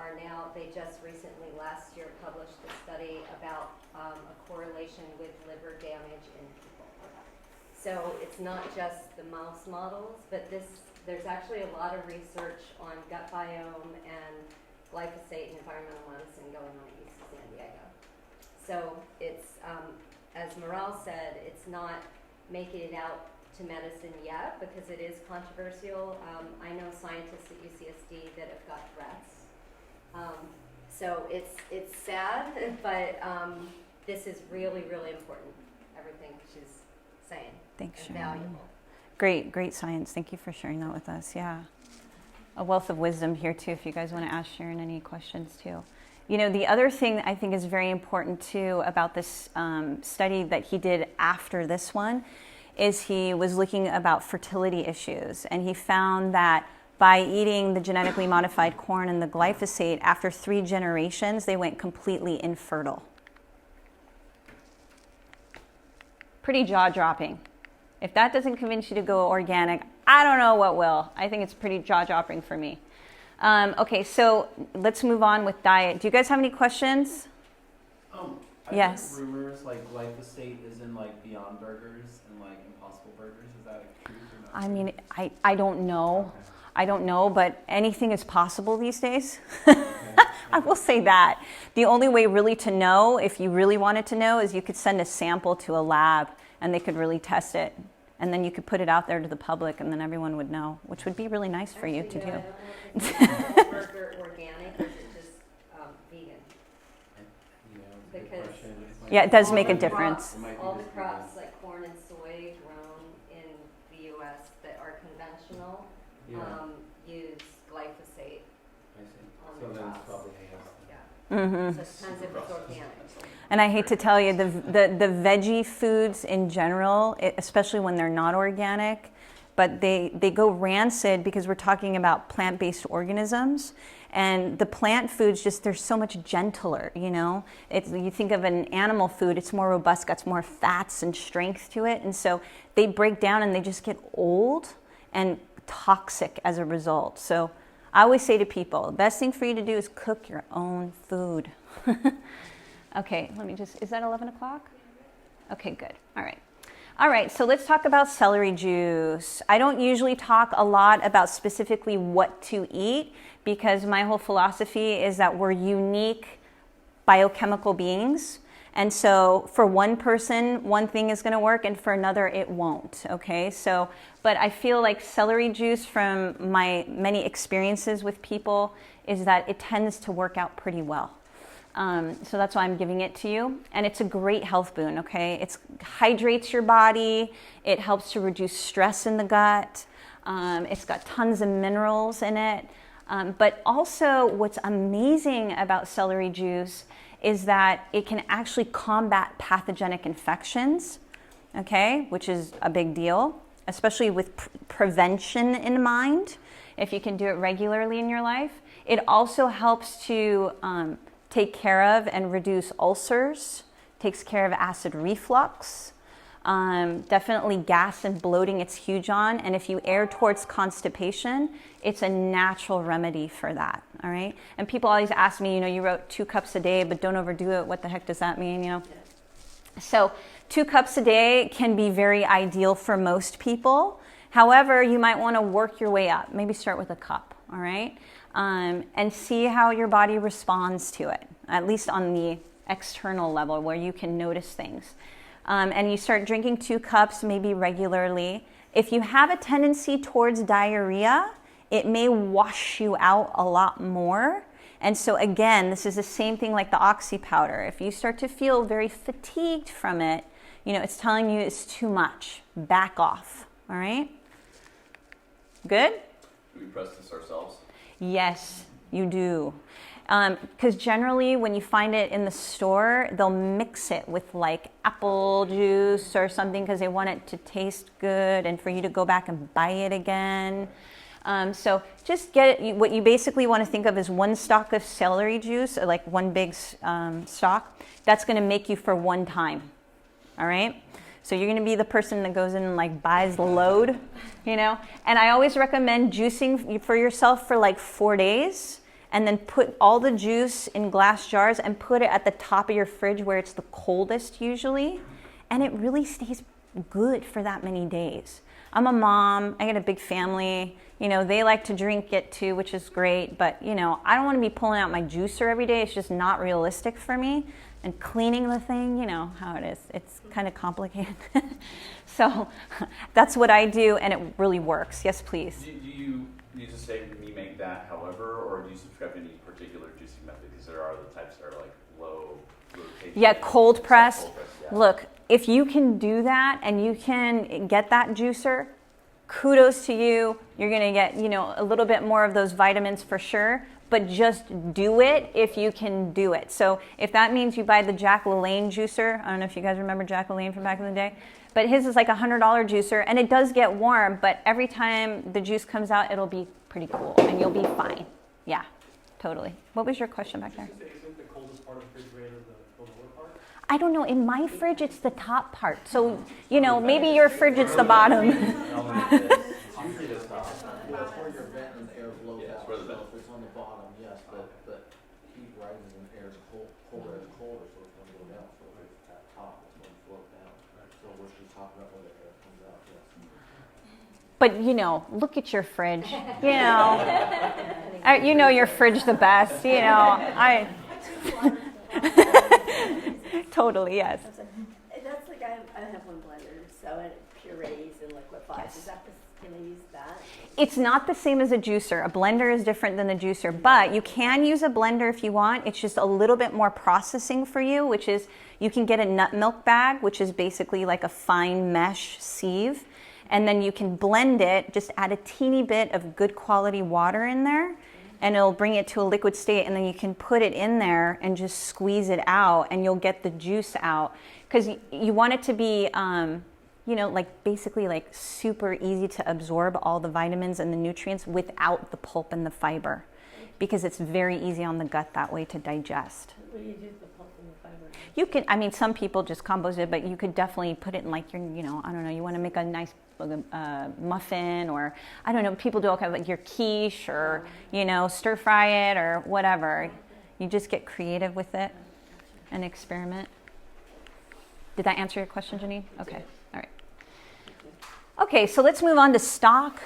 just recently last year published a study about a correlation with liver damage in people. So it's not just the mouse models, but there's actually a lot of research on gut biome and glyphosate and environmental medicine going on at UC San Diego. So it's, as Maral said, it's not making it out to medicine yet because it is controversial. I know scientists at UCSD that have got threats. So it's sad, but this is really, really important, everything she's saying. Thanks, and Sharon. valuable. Great science. Thank you for sharing that with us. Yeah. A wealth of wisdom here, too, if you guys want to ask Sharon any questions, too. The other thing I think is very important, too, about this study that he did after this one is he was looking about fertility issues. And he found that by eating the genetically modified corn and the glyphosate, after 3 generations, they went completely infertile. Pretty jaw-dropping. If that doesn't convince you to go organic, I don't know what will. I think it's pretty jaw-dropping for me. Okay, so let's move on with diet. Do you guys have any questions? I've Yes. heard rumors like glyphosate is in Beyond Burgers and Impossible Burgers. Is that a truth or not? I mean, I don't know. Okay. I don't know, but anything is possible these days. Okay. I will say that. The only way really to know, if you really wanted to know, is you could send a sample to a lab and they could really test it. And then you could put it out there to the public and then everyone would know, which would be really nice for you to Actually, do. I don't know if it's burger organic or is it just vegan? Yeah, that's a good Because- question. Yeah, it does make a All the difference. crops- It might be All the just crops vegan. like corn corn and soy grown in the U.S. that are conventional use glyphosate I see. on So the then it's crops. probably has. Yeah. Mm-hmm. So it depends if it's organic. And I hate to tell you, the veggie foods in general, especially when they're not organic, but they go rancid because we're talking about plant-based organisms. And the plant foods, just they're so much gentler, you know. You think of an animal food, it's more robust, got more fats and strength to it. And so they break down and they just get old and toxic as a result. So I always say to people, the best thing for you to do is cook your own food. Okay, let me just, is that 11 o'clock? Okay, good. All right. All right, so let's talk about celery juice. I don't usually talk a lot about specifically what to eat because my whole philosophy is that we're unique biochemical beings. And so for one person, one thing is going to work and for another it won't, okay? So, but I feel like celery juice from my many experiences with people is that it tends to work out pretty well. So that's why I'm giving it to you. And it's a great health boon, okay? It hydrates your body. It helps to reduce stress in the gut. It's got tons of minerals in it. But also what's amazing about celery juice is that it can actually combat pathogenic infections, okay? Which is a big deal, especially with prevention in mind, if you can do it regularly in your life. It also helps to take care of and reduce ulcers, takes care of acid reflux, definitely gas and bloating it's huge on, and if you err towards constipation, it's a natural remedy for that, all right? And people always ask me, you know, you wrote 2 cups a day, but don't overdo it. What the heck does that mean, you know? So 2 cups a day can be very ideal for most people. However, you might want to work your way up. Maybe start with a cup, all right? And see how your body responds to it, at least on the external level where you can notice things. And you start drinking 2 cups maybe regularly. If you have a tendency towards diarrhea, it may wash you out a lot more. And so again, this is the same thing like the oxy powder. If you start to feel very fatigued from it, you know, it's telling you it's too much. Back off, all right? Good? Do we press this ourselves? Yes, you do. Because generally when you find it in the store, they'll mix it with like apple juice or something because they want it to taste good and for you to go back and buy it again. So just get it. What you basically want to think of is 1 stalk of celery juice, or like 1 big stalk. That's going to make you for 1 time. All right? So you're going to be the person that goes in and like buys the load, you know? And I always recommend juicing for yourself for like 4 days and then put all the juice in glass jars and put it at the top of your fridge where it's the coldest usually. And it really stays good for that many days. I'm a mom, I got a big family, you know, they like to drink it too, which is great, but you know, I don't want to be pulling out my juicer every day. It's just not realistic for me. And cleaning the thing, you know how it is. It's kind of complicated. So that's what I do, and it really works. Yes, please. Do you just say me make that however, or do you subscribe to any particular juicing method? Because there are the types that are like low rotation. Yeah, cold press. Cold press, yeah. Look, if you can do that and you can get that juicer, kudos to you. You're going to get, you know, a little bit more of those vitamins for sure. But just do it if you can do it. So if that means you buy the Jack LaLanne juicer, I don't know if you guys remember Jack LaLanne from back in the day, but his is like $100 juicer, and it does get warm, but every time the juice comes out, it'll be pretty cool, and you'll be fine. Yeah, totally. What was your question back there? Isn't the coldest part of the refrigerator the lower part? I don't know. In my fridge, it's the top part. So, you know, maybe your fridge, it's the bottom. It's usually the top. That's where your vent and air blows Yeah, it's out. where the So vent- if it's on the bottom, yes, but heat rises and air is colder, so it's going to go down. So if it's at top, it's going to float down. So we're just talking about where the air comes out, yes. But, you know, look at your fridge. You know, you know your fridge the best. You know, totally, yes. That's like I have 1 blender, so it purees and liquefies. Yes. Is that Can I use that? It's not the same as a juicer. A blender is different than the juicer, but you can use a blender if you want. It's just a little bit more processing for you, which is you can get a nut milk bag, which is basically like a fine mesh sieve, and then you can blend it, just add a teeny bit of good quality water in there, and it'll bring it to a liquid state, and then you can put it in there and just squeeze it out, and you'll get the juice out. Because you want it to be, like basically like super easy to absorb all the vitamins and the nutrients without the pulp and the fiber, because it's very easy on the gut that way to digest. What do you do with the pulp and the fiber? You can, some people just compost it, but you could definitely put it in like your, I don't know, you want to make a nice muffin, or I don't know, people do all kinds of like your quiche, or, stir fry it or whatever. You just get creative with it and experiment. Did that answer your question, Janine? Okay. All right. Okay, so let's move on to stock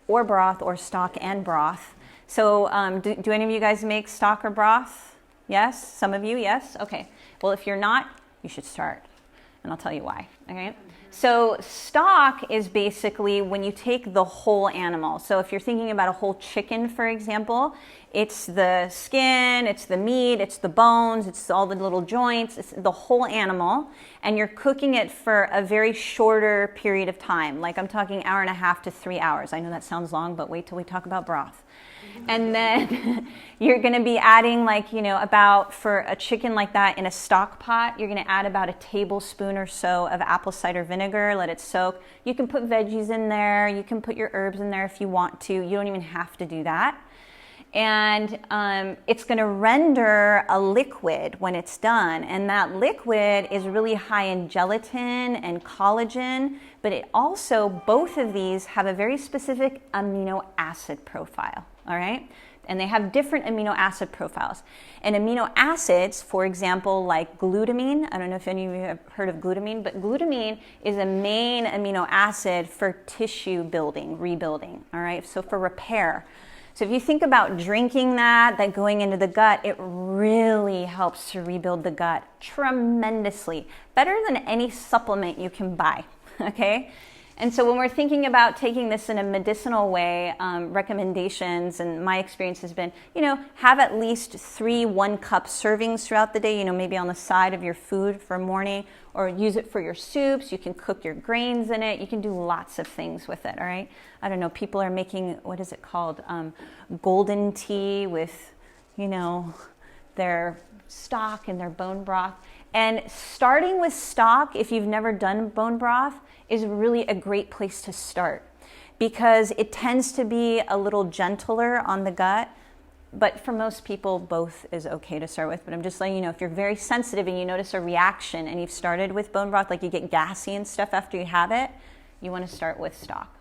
or broth, or stock and broth. So do any of you guys make stock or broth? Yes? Some of you, yes? Okay. Well, if you're not, you should start, and I'll tell you why. Okay? So stock is basically when you take the whole animal. So if you're thinking about a whole chicken, for example, it's the skin, it's the meat, it's the bones, it's all the little joints, it's the whole animal, and you're cooking it for a very shorter period of time. Like I'm talking 1.5 to 3 hours. I know that sounds long, but wait till we talk about broth. And then you're going to be adding about, for a chicken like that in a stock pot, you're going to add about a tablespoon or so of apple cider vinegar, let it soak. You can put veggies in there. You can put your herbs in there if you want to. You don't even have to do that. And it's going to render a liquid when it's done. And that liquid is really high in gelatin and collagen, but it also, both of these have a very specific amino acid profile. All right? And they have different amino acid profiles. And amino acids, for example, like glutamine, I don't know if any of you have heard of glutamine, but glutamine is a main amino acid for tissue building, rebuilding, all right? So for repair. So if you think about drinking that going into the gut, it really helps to rebuild the gut tremendously. Better than any supplement you can buy, okay? And so when we're thinking about taking this in a medicinal way, recommendations, and my experience has been, have at least 3 1-cup servings throughout the day, maybe on the side of your food for morning, or use it for your soups. You can cook your grains in it. You can do lots of things with it, all right? I don't know, people are making, what is it called? Golden tea with, their stock and their bone broth. And starting with stock, if you've never done bone broth, is really a great place to start, because it tends to be a little gentler on the gut. But for most people, both is okay to start with. But I'm just letting you know, if you're very sensitive and you notice a reaction and you've started with bone broth, like you get gassy and stuff after you have it, you want to start with stock.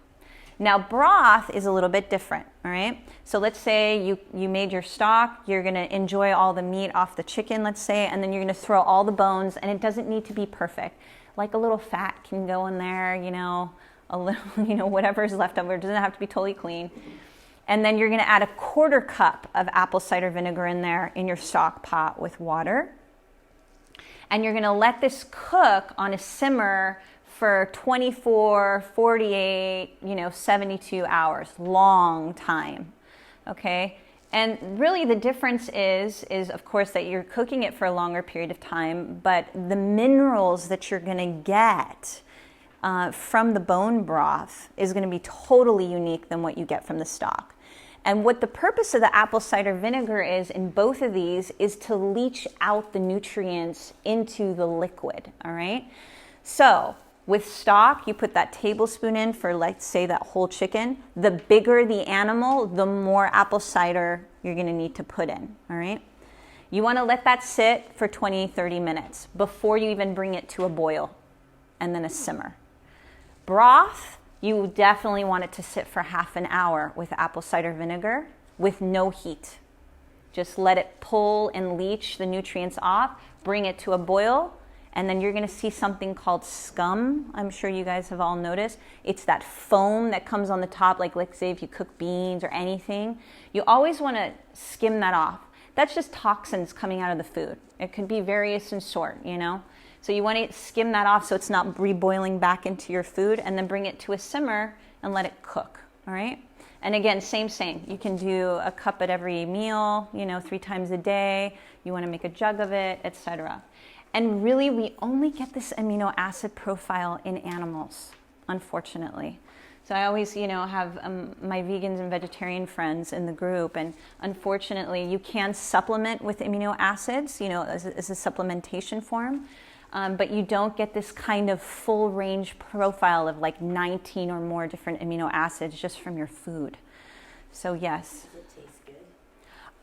Now, broth is a little bit different, all right? So let's say you made your stock, you're going to enjoy all the meat off the chicken, let's say, and then you're going to throw all the bones, and it doesn't need to be perfect. Like a little fat can go in there, a little, whatever's left over. It doesn't have to be totally clean. And then you're going to add a 1/4 cup of apple cider vinegar in there in your stock pot with water. And you're going to let this cook on a simmer for 24, 48, 72 hours. Long time, okay? And really the difference is of course that you're cooking it for a longer period of time, but the minerals that you're going to get from the bone broth is going to be totally unique than what you get from the stock. And what the purpose of the apple cider vinegar is in both of these is to leach out the nutrients into the liquid, all right? So with stock, you put that tablespoon in for, let's say, that whole chicken. The bigger the animal, the more apple cider you're going to need to put in, all right? You want to let that sit for 20, 30 minutes before you even bring it to a boil, and then a simmer. Broth, you definitely want it to sit for half an hour with apple cider vinegar with no heat. Just let it pull and leach the nutrients off, bring it to a boil, and then you're going to see something called scum. I'm sure you guys have all noticed. It's that foam that comes on the top, like let's say if you cook beans or anything. You always want to skim that off. That's just toxins coming out of the food. It could be various in sort, So you want to skim that off so it's not reboiling back into your food, and then bring it to a simmer and let it cook, all right? And again, same. You can do a cup at every meal, 3 times a day. You want to make a jug of it, etc. And really, we only get this amino acid profile in animals, unfortunately. So I always, have my vegans and vegetarian friends in the group, and unfortunately, you can supplement with amino acids, as a supplementation form, but you don't get this kind of full range profile of like 19 or more different amino acids just from your food. So yes. Does it taste good?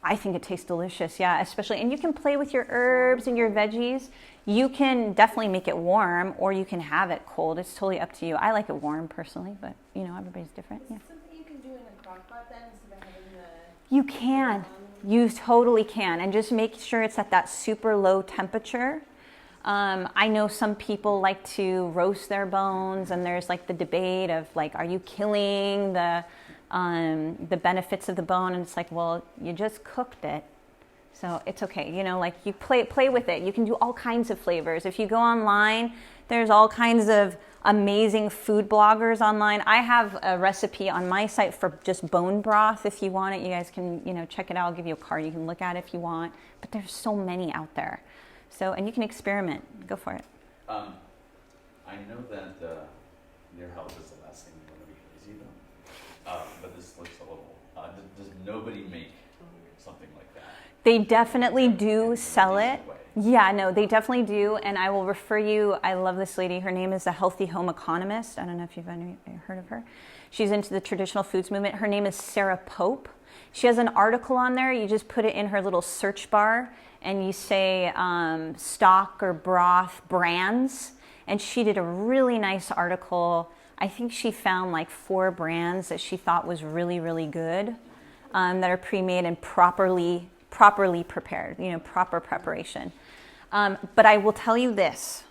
I think it tastes delicious, yeah, especially, and you can play with your herbs and your veggies. You can definitely make it warm, or you can have it cold. It's totally up to you. I like it warm personally, but everybody's different. Yeah. Is this something you can do in a crock pot then instead of having the... You can. You totally can, and just make sure it's at that super low temperature. I know some people like to roast their bones, and there's like the debate of like, are you killing the benefits of the bone? And it's like, well, you just cooked it. So it's okay, like you play with it. You can do all kinds of flavors. If you go online, there's all kinds of amazing food bloggers online. I have a recipe on my site for just bone broth. If you want it, you guys can, check it out. I'll give you a card. You can look at it if you want. But there's so many out there. So, and you can experiment. Go for it. I know that your health is the last thing you want to be crazy about. But this looks a little. Does nobody make something like that? They definitely do sell it. Yeah, no, they definitely do. And I will refer you. I love this lady. Her name is the Healthy Home Economist. I don't know if you've heard of her. She's into the traditional foods movement. Her name is Sarah Pope. She has an article on there. You just put it in her little search bar and you say stock or broth brands. And she did a really nice article. I think she found like 4 brands that she thought was really, really good, that are pre-made and properly prepared, proper preparation. But I will tell you this,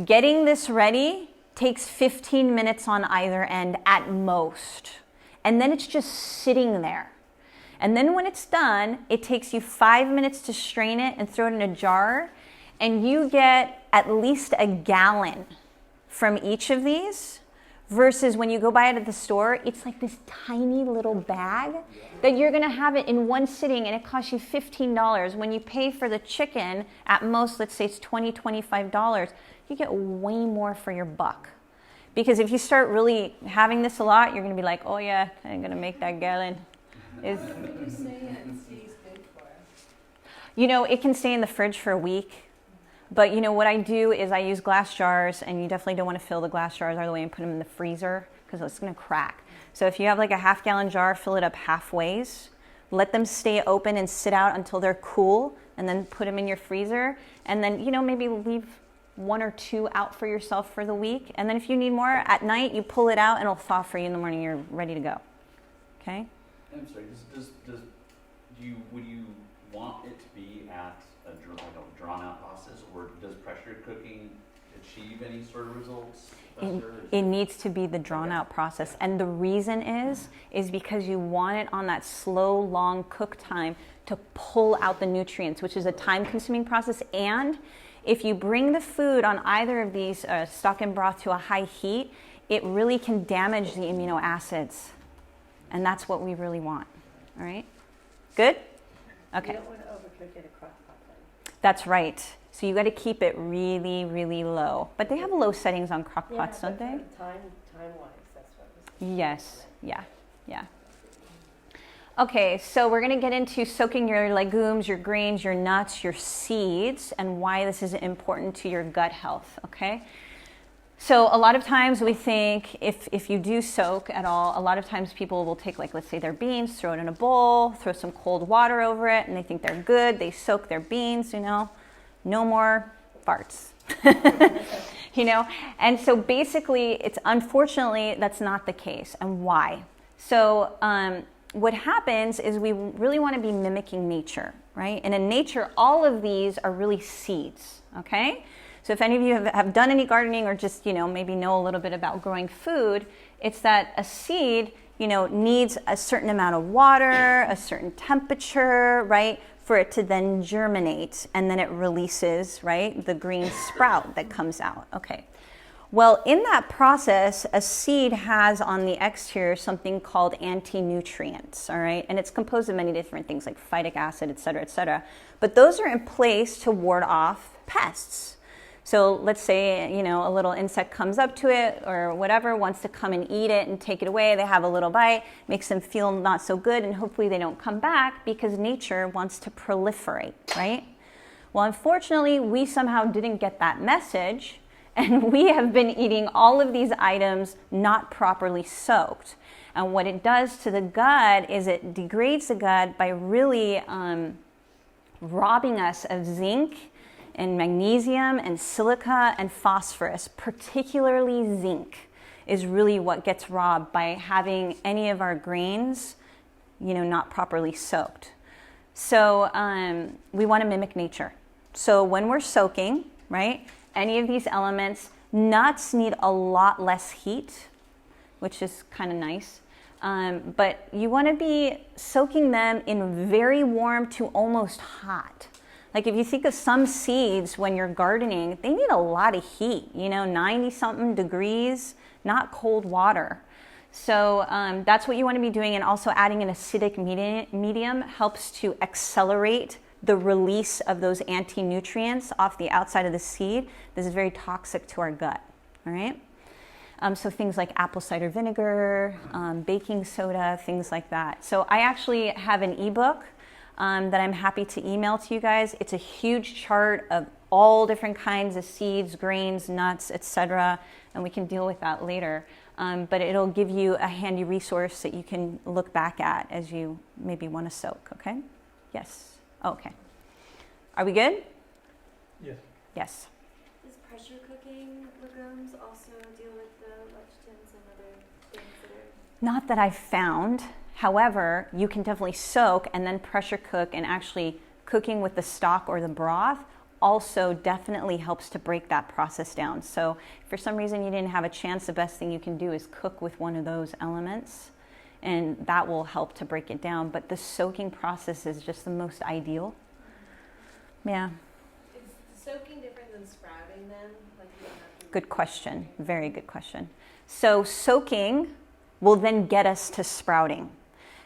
getting this ready takes 15 minutes on either end at most. And then it's just sitting there. And then when it's done, it takes you 5 minutes to strain it and throw it in a jar. And you get at least a gallon from each of these. Versus when you go buy it at the store, it's like this tiny little bag that you're going to have it in one sitting, and it costs you $15. When you pay for the chicken, at most, let's say it's $20, $25, you get way more for your buck. Because if you start really having this a lot, you're going to be like, oh yeah, I'm going to make that gallon. What would you say it stays good for? It can stay in the fridge for a week. But what I do is I use glass jars, and you definitely don't want to fill the glass jars all the way and put them in the freezer because it's going to crack. So if you have like a half-gallon jar, fill it up halfways. Let them stay open and sit out until they're cool, and then put them in your freezer. And then, maybe leave 1 or 2 out for yourself for the week. And then if you need more at night, you pull it out and it'll thaw for you in the morning. You're ready to go. Okay? I'm sorry, would you want it to be at a drawn out process, or does pressure cooking achieve any sort of results? It needs to be the drawn out process. And the reason is because you want it on that slow, long cook time to pull out the nutrients, which is a time consuming process. And if you bring the food on either of these stock and broth to a high heat, it really can damage the amino acids. And that's what we really want. All right? Good? Okay. You don't want to overcook it a crock pot then. That's right. So you got to keep it really, really low. But they have low settings on crock pots, don't they? Time-wise, that's what was. Yes. Yeah. Okay, so we're going to get into soaking your legumes, your grains, your nuts, your seeds, and why this is important to your gut health, okay? So a lot of times we think if you do soak at all, a lot of times people will take, like, let's say their beans, throw it in a bowl, throw some cold water over it, and they think they're good. They soak their beans, no more farts, And so basically, unfortunately, that's not the case. And why? So what happens is we really want to be mimicking nature, right? And in nature, all of these are really seeds, okay? So if any of you have done any gardening or just, maybe know a little bit about growing food, it's that a seed, needs a certain amount of water, a certain temperature, right, for it to then germinate, and then it releases, right, the green sprout that comes out. Okay. Well, in that process, a seed has on the exterior something called anti-nutrients, all right? And it's composed of many different things like phytic acid, et cetera, et cetera. But those are in place to ward off pests. So let's say, a little insect comes up to it or whatever, wants to come and eat it and take it away. They have a little bite, makes them feel not so good, and hopefully they don't come back because nature wants to proliferate, right? Well, unfortunately, we somehow didn't get that message, and we have been eating all of these items not properly soaked. And what it does to the gut is it degrades the gut by really robbing us of zinc and magnesium and silica and phosphorus. Particularly zinc is really what gets robbed by having any of our grains, not properly soaked. So we want to mimic nature. So when we're soaking, right, any of these elements, nuts need a lot less heat, which is kind of nice. But you want to be soaking them in very warm to almost hot. Like if you think of some seeds when you're gardening, they need a lot of heat, 90-something degrees, not cold water. So that's what you want to be doing. And also adding an acidic medium helps to accelerate the release of those anti-nutrients off the outside of the seed. This is very toxic to our gut, all right? So things like apple cider vinegar, baking soda, things like that. So I actually have an ebook that I'm happy to email to you guys. It's a huge chart of all different kinds of seeds, grains, nuts, etc. And we can deal with that later. But it'll give you a handy resource that you can look back at as you maybe want to soak, okay? Yes. Okay. Are we good? Yes. Yes. Does pressure cooking legumes also deal with the lectins and other things that are... Not that I've found. However, you can definitely soak and then pressure cook, and actually cooking with the stock or the broth also definitely helps to break that process down. So if for some reason you didn't have a chance, the best thing you can do is cook with one of those elements, and that will help to break it down. But the soaking process is just the most ideal. Yeah. Is soaking different than sprouting then? Like you don't have to Good question. Very good question. So soaking will then get us to sprouting.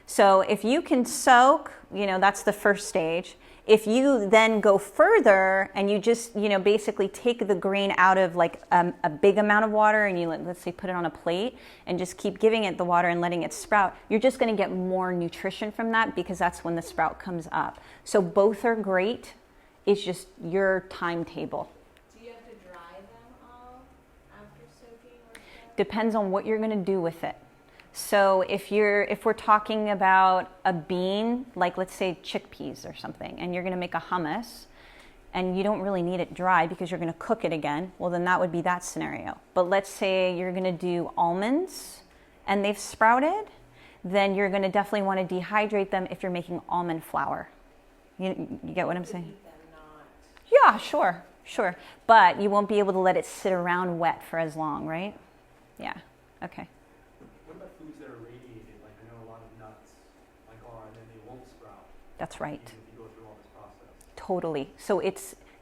So if you can soak, that's the first stage. If you then go further and you just, basically take the grain out of like a big amount of water and you let's say put it on a plate and just keep giving it the water and letting it sprout, you're just going to get more nutrition from that because that's when the sprout comes up. So both are great. It's just your timetable. Do you have to dry them all after soaking or stuff? Depends on what you're going to do with it. So if we're talking about a bean, like let's say chickpeas or something, and you're going to make a hummus, and you don't really need it dry because you're going to cook it again, well then that would be that scenario. But let's say you're going to do almonds and they've sprouted, then you're going to definitely want to dehydrate them if you're making almond flour. You get what I'm saying? Eat them, not. Yeah, sure. But you won't be able to let it sit around wet for as long, right? Yeah, okay. What about foods that are radiated? Like I know a lot of nuts and then they won't sprout. That's right. Even if you go through all this process. Totally. So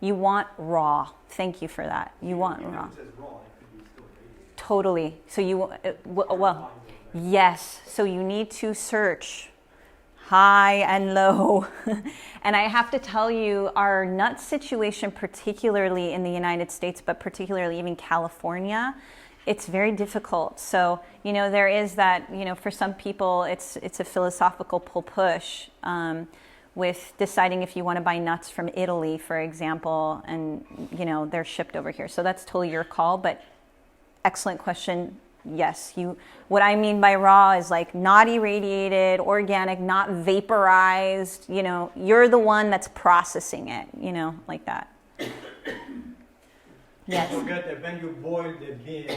you want raw. Thank you for that. You want Even raw. if it says raw, it could be still radiated. Totally. So well, yes. So you need to search high and low. And I have to tell you, our nut situation, particularly in the United States, but particularly even California, it's very difficult. So, there is that, for some people, it's a philosophical pull-push with deciding if you want to buy nuts from Italy, for example, and, they're shipped over here. So that's totally your call, but excellent question. Yes, what I mean by raw is like not irradiated, organic, not vaporized, you're the one that's processing it, like that. Yes. Don't forget that when you boil the bean,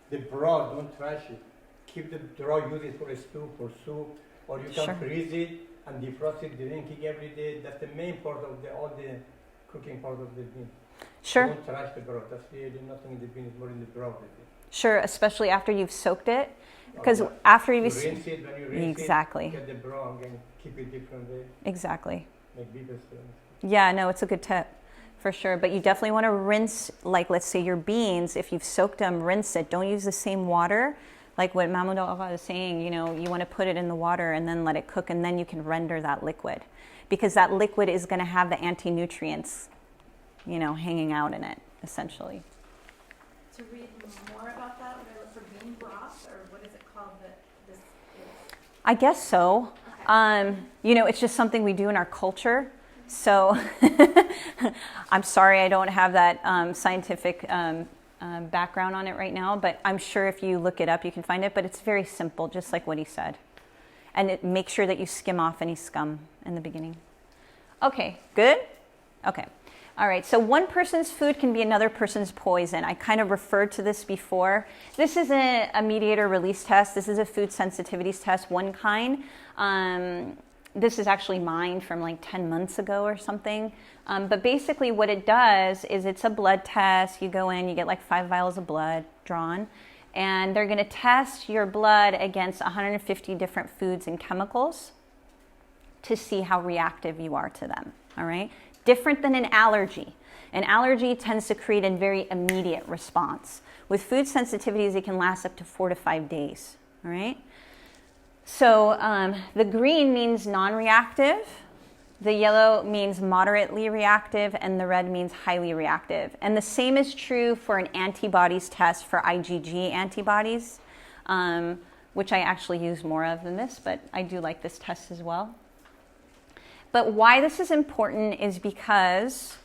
the broth, don't trash it. Keep the broth, use it for a stew, for soup, or you can Sure. freeze it and defrost it, drinking every day. That's the main part of all the cooking part of the bean. Sure. Don't trash the broth. That's really nothing in the bean, it's more in the broth. I think. Sure, especially after you've soaked it, because Yeah. after You you've rinse it, when you rinse exactly. it, get the broth and keep it different way. Exactly. Make bigger stones. Yeah, no, it's a good tip. For sure, but you definitely want to rinse, like let's say your beans, if you've soaked them, rinse it. Don't use the same water. Like what Mahmoud Agha is saying, you know, you want to put it in the water and then let it cook, and then you can render that liquid. Because that liquid is going to have the anti-nutrients, you know, hanging out in it, essentially. To read more about that, would I look for bean broth, or what is it called that this is? I guess so. Okay. You know, it's just something we do in our culture. So I'm sorry I don't have that scientific background on it right now, but I'm sure if you look it up, you can find it. But it's very simple, just like what he said. And make sure that you skim off any scum in the beginning. Okay, good? Okay. All right, so one person's food can be another person's poison. I kind of referred to this before. This isn't a mediator release test. This is a food sensitivities test, one kind. This is actually mine from like 10 months ago or something. But basically what it does is it's a blood test. You go in, you get like 5 vials of blood drawn, and they're going to test your blood against 150 different foods and chemicals to see how reactive you are to them, all right? Different than an allergy. An allergy tends to create a very immediate response. With food sensitivities, it can last up to 4 to 5 days, all right? So the green means non-reactive, the yellow means moderately reactive, and the red means highly reactive. And the same is true for an antibodies test for IgG antibodies, which I actually use more of than this, but I do like this test as well. But why this is important is because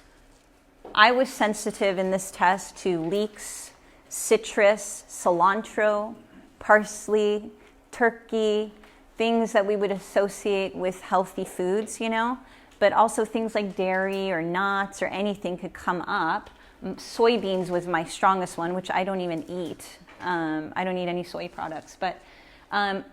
I was sensitive in this test to leeks, citrus, cilantro, parsley, turkey, things that we would associate with healthy foods, you know, but also things like dairy or nuts or anything could come up. Soybeans was my strongest one, which I don't even eat. I don't eat any soy products. But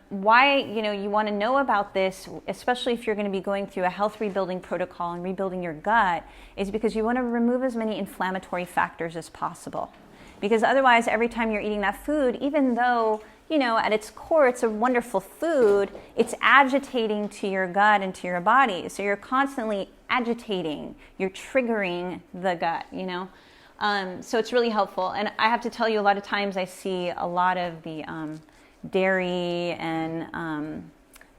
why, you know, you want to know about this, especially if you're going to be going through a health rebuilding protocol and rebuilding your gut, is because you want to remove as many inflammatory factors as possible. Because otherwise, every time you're eating that food, even though, you know, at its core, it's a wonderful food, it's agitating to your gut and to your body. So you're constantly agitating, you're triggering the gut, you know. So it's really helpful. And I have to tell you, a lot of times I see a lot of the dairy and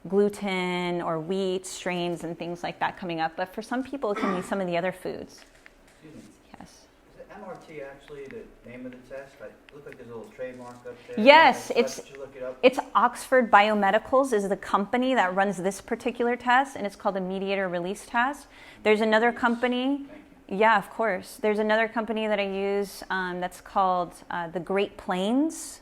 gluten or wheat strains and things like that coming up. But for some people, it can be some of the other foods. Excuse me. Yes. Is it MRT actually the name of the test? I look like there's a little trademark up there. Yes, Did you look it up? it's Oxford Biomedicals is the company that runs this particular test, and it's called the mediator release test. There's another company. Yeah, of course. There's another company that I use that's called the Great Plains.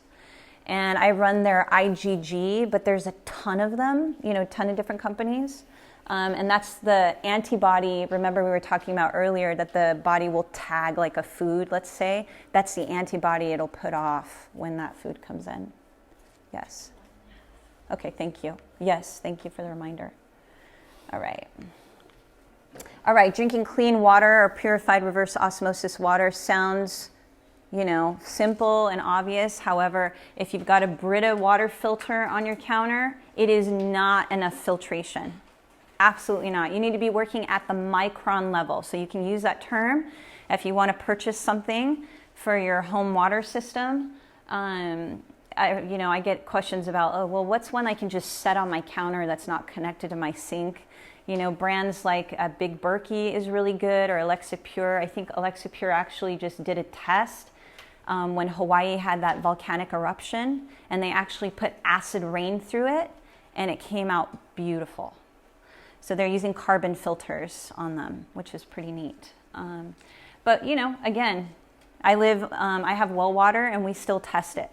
And I run their IgG, but there's a ton of them, you know, a ton of different companies. And that's the antibody. Remember we were talking about earlier that the body will tag like a food, let's say. That's the antibody it'll put off when that food comes in. Yes. Okay, thank you. Yes, thank you for the reminder. All right. All right, drinking clean water or purified reverse osmosis water sounds, you know, simple and obvious. However, if you've got a Brita water filter on your counter, it is not enough filtration. Absolutely not. You need to be working at the micron level. So you can use that term if you want to purchase something for your home water system. I get questions about, oh, well, what's one I can just set on my counter that's not connected to my sink? You know, brands like Big Berkey is really good, or Alexa Pure. I think Alexa Pure actually just did a test when Hawaii had that volcanic eruption, and they actually put acid rain through it, and it came out beautiful. So they're using carbon filters on them, which is pretty neat. But, you know, again, I have well water, and we still test it.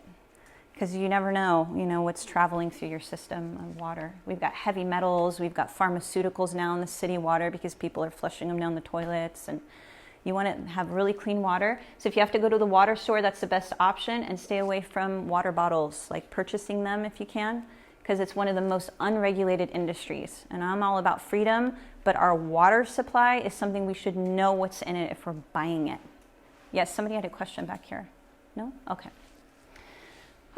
Because you never know, you know, what's traveling through your system of water. We've got heavy metals, we've got pharmaceuticals now in the city water because people are flushing them down the toilets, and you want to have really clean water. So if you have to go to the water store, that's the best option, and stay away from water bottles, like purchasing them if you can, because it's one of the most unregulated industries. And I'm all about freedom, but our water supply is something we should know what's in it if we're buying it. Yes, somebody had a question back here. No? Okay.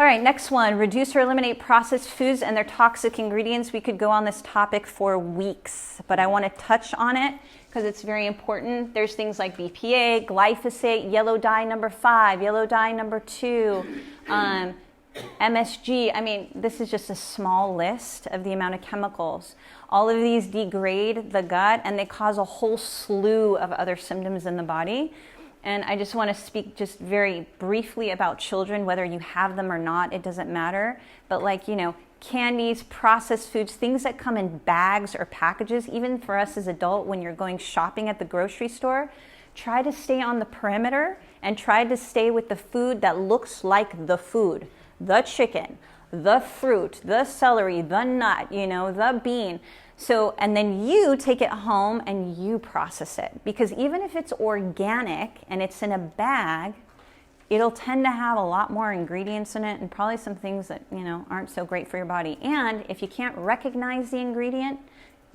All right, next one, reduce or eliminate processed foods and their toxic ingredients. We could go on this topic for weeks, but I want to touch on it because it's very important. There's things like BPA, glyphosate, yellow dye number 5, yellow dye number 2, MSG. I mean, this is just a small list of the amount of chemicals. All of these degrade the gut and they cause a whole slew of other symptoms in the body. And I just want to speak just very briefly about children, whether you have them or not, it doesn't matter. But like, you know, candies, processed foods, things that come in bags or packages, even for us as adults, when you're going shopping at the grocery store, try to stay on the perimeter and try to stay with the food that looks like the food, the chicken, the fruit, the celery, the nut, you know, the bean. So, and then you take it home and you process it. Because even if it's organic and it's in a bag, it'll tend to have a lot more ingredients in it and probably some things that, you know, aren't so great for your body. And if you can't recognize the ingredient,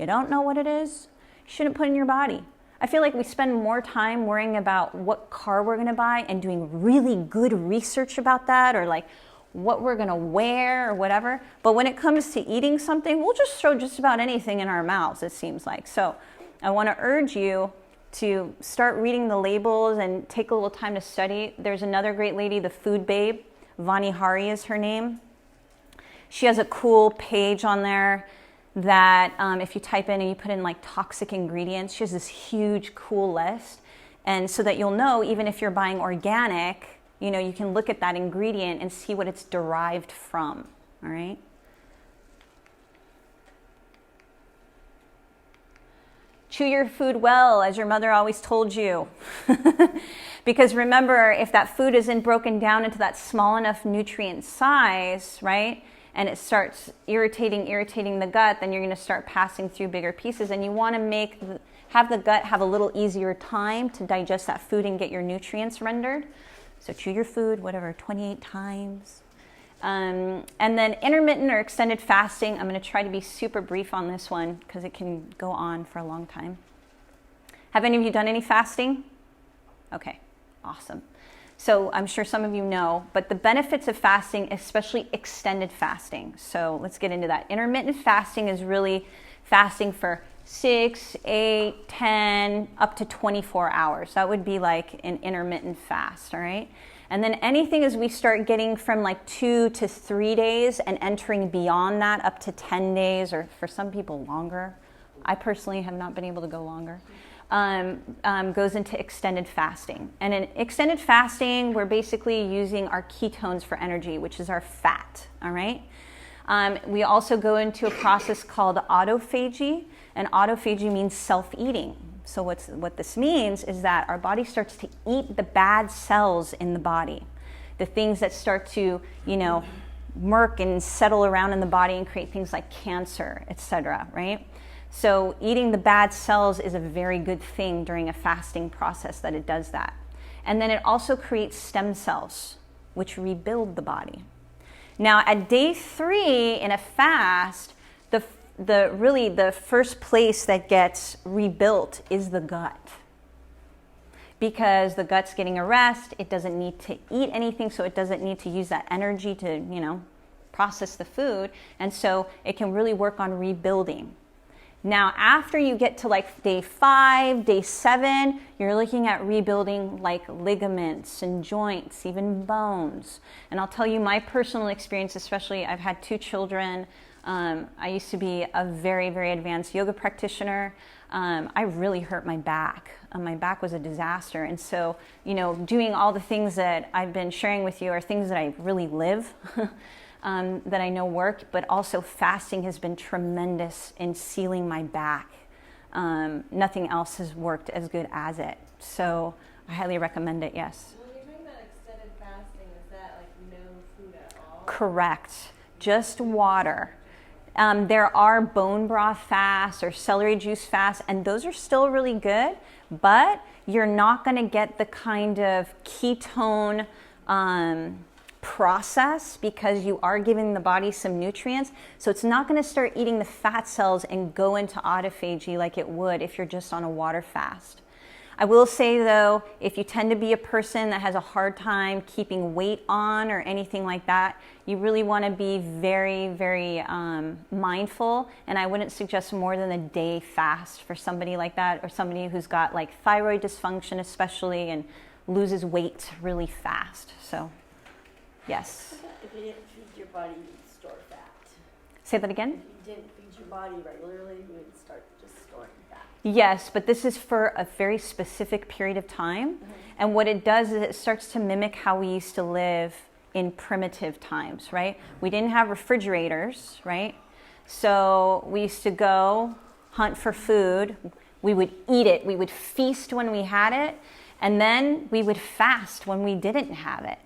you don't know what it is, you shouldn't put it in your body. I feel like we spend more time worrying about what car we're going to buy and doing really good research about that, or like what we're going to wear or whatever. But when it comes to eating something, we'll just throw just about anything in our mouths, it seems like. So I want to urge you to start reading the labels and take a little time to study. There's another great lady, the Food Babe, Vani Hari is her name. She has a cool page on there that if you type in and you put in like toxic ingredients, she has this huge cool list. And so that you'll know, even if you're buying organic, you know, you can look at that ingredient and see what it's derived from, all right? Chew your food well, as your mother always told you. Because remember, if that food isn't broken down into that small enough nutrient size, right, and it starts irritating the gut, then you're going to start passing through bigger pieces. And you want to have the gut have a little easier time to digest that food and get your nutrients rendered. So chew your food, whatever, 28 times. And then intermittent or extended fasting. I'm going to try to be super brief on this one because it can go on for a long time. Have any of you done any fasting? Okay, awesome. So I'm sure some of you know, but the benefits of fasting, especially extended fasting. So let's get into that. Intermittent fasting is really fasting for 6, 8, 10, up to 24 hours. That would be like an intermittent fast, all right? And then anything as we start getting from like 2 to 3 days and entering beyond that up to 10 days, or for some people longer. I personally have not been able to go longer. Goes into extended fasting. And in extended fasting, we're basically using our ketones for energy, which is our fat, all right? We also go into a process called autophagy, and autophagy means self-eating. So what this means is that our body starts to eat the bad cells in the body, the things that start to, you know, murk and settle around in the body and create things like cancer, etc., right? So eating the bad cells is a very good thing during a fasting process, that it does that. And then it also creates stem cells, which rebuild the body. Now at day 3 in a fast, the first place that gets rebuilt is the gut. Because the gut's getting a rest, it doesn't need to eat anything, so it doesn't need to use that energy to, you know, process the food. And so it can really work on rebuilding. Now, after you get to like day 5, day 7, you're looking at rebuilding like ligaments and joints, even bones. And I'll tell you my personal experience, especially I've had 2 children. I used to be a very, very advanced yoga practitioner. I really hurt my back. My back was a disaster. And so, you know, doing all the things that I've been sharing with you are things that I really live. That I know work, but also fasting has been tremendous in sealing my back. Nothing else has worked as good as it. So I highly recommend it, yes. When you're talking about extended fasting, is that like no food at all? Correct. Just water. There are bone broth fasts or celery juice fasts, and those are still really good, but you're not going to get the kind of ketone process because you are giving the body some nutrients. So it's not going to start eating the fat cells and go into autophagy like it would if you're just on a water fast. I will say though, if you tend to be a person that has a hard time keeping weight on or anything like that, you really want to be very, very mindful, and I wouldn't suggest more than a day fast for somebody like that, or somebody who's got like thyroid dysfunction especially and loses weight really fast. So, yes. If you didn't feed your body, you'd store fat. Say that again? If you didn't feed your body regularly, you would start just storing fat. Yes, but this is for a very specific period of time. Mm-hmm. And what it does is it starts to mimic how we used to live in primitive times, right? We didn't have refrigerators, right? So we used to go hunt for food. We would eat it. We would feast when we had it. And then we would fast when we didn't have it.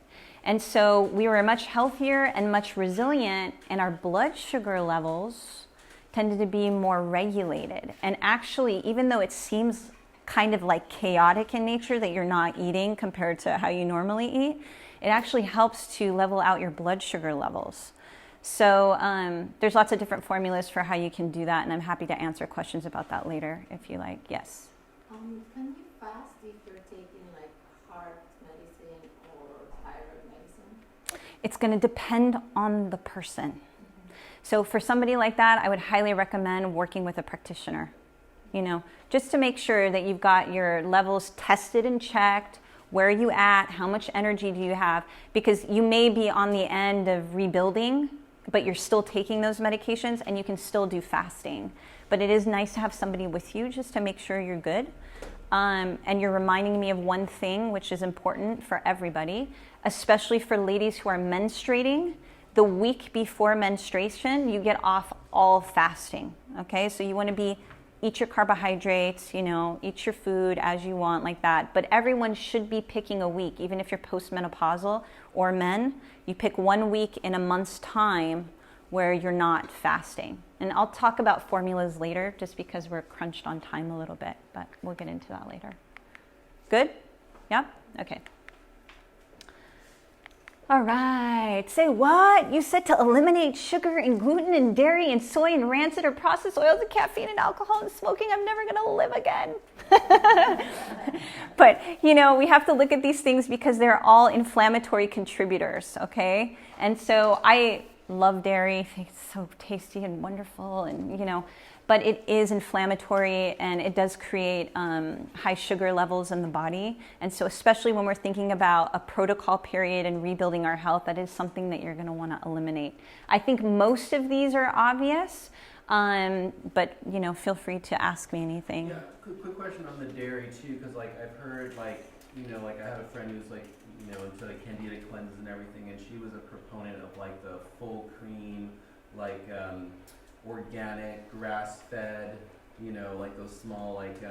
And so we were much healthier and much resilient, and our blood sugar levels tended to be more regulated. And actually, even though it seems kind of like chaotic in nature that you're not eating compared to how you normally eat, it actually helps to level out your blood sugar levels. So there's lots of different formulas for how you can do that, and I'm happy to answer questions about that later if you like. Yes? Can you fast if you're taking like heart medicine or thyroid medicine? It's going to depend on the person. So for somebody like that, I would highly recommend working with a practitioner, you know, just to make sure that you've got your levels tested and checked. Where are you at? How much energy do you have? Because you may be on the end of rebuilding, but you're still taking those medications, and you can still do fasting. But it is nice to have somebody with you just to make sure you're good. And you're reminding me of one thing which is important for everybody, especially for ladies who are menstruating. The week before menstruation, you get off all fasting, okay? So you want to eat your carbohydrates, you know, eat your food as you want, like that. But everyone should be picking a week, even if you're postmenopausal or men. You pick 1 week in a month's time where you're not fasting. And I'll talk about formulas later, just because we're crunched on time a little bit, but we'll get into that later. Good? Yeah? Okay. All right. Say what? You said to eliminate sugar and gluten and dairy and soy and rancid or processed oils and caffeine and alcohol and smoking. I'm never going to live again. But, you know, we have to look at these things because they're all inflammatory contributors, okay? And so I love dairy. I think it's so tasty and wonderful, and, you know, but it is inflammatory, and it does create high sugar levels in the body. And so especially when we're thinking about a protocol period and rebuilding our health, that is something that you're going to want to eliminate. I think most of these are obvious, but, you know, feel free to ask me anything. Yeah, quick question on the dairy too, because like I've heard like, you know, like I have a friend who's like, you know, into like candida cleanses and everything, and she was a proponent of like the full cream, like organic, grass-fed, you know, like those small like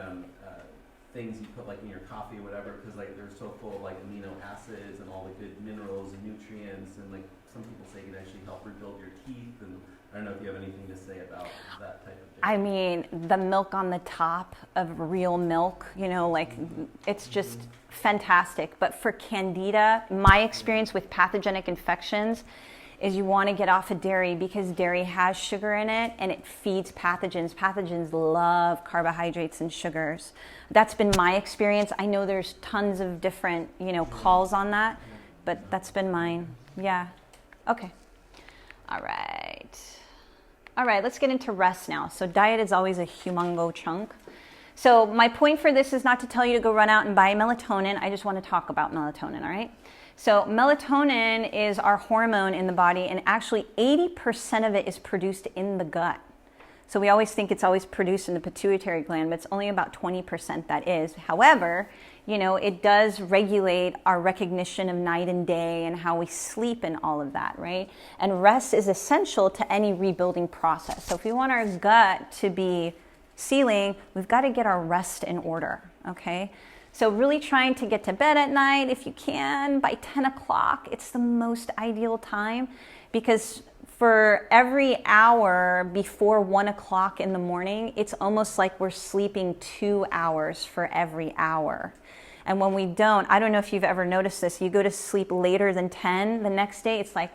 things you put like in your coffee or whatever, because like they're so full of like amino acids and all the good minerals and nutrients, and like some people say it can actually help rebuild your teeth. And I don't know if you have anything to say about that type of thing. I mean, the milk on the top of real milk, you know, like it's just fantastic. But for candida, my experience with pathogenic infections is you want to get off of dairy, because dairy has sugar in it and it feeds pathogens. Pathogens love carbohydrates and sugars. That's been my experience. I know there's tons of different, you know, calls on that, but that's been mine. Yeah. Okay. All right. All right, let's get into rest now. So diet is always a humongo chunk. So my point for this is not to tell you to go run out and buy melatonin. I just want to talk about melatonin, all right? So melatonin is our hormone in the body, and actually 80% of it is produced in the gut. So we always think it's always produced in the pituitary gland, but it's only about 20% that is. However, you know, it does regulate our recognition of night and day and how we sleep and all of that, right? And rest is essential to any rebuilding process. So if we want our gut to be sealing, we've got to get our rest in order, okay? So really trying to get to bed at night, if you can, by 10 o'clock. It's the most ideal time, because for every hour before 1 o'clock in the morning, it's almost like we're sleeping 2 hours for every hour. And when we don't, I don't know if you've ever noticed this, you go to sleep later than 10 the next day, it's like,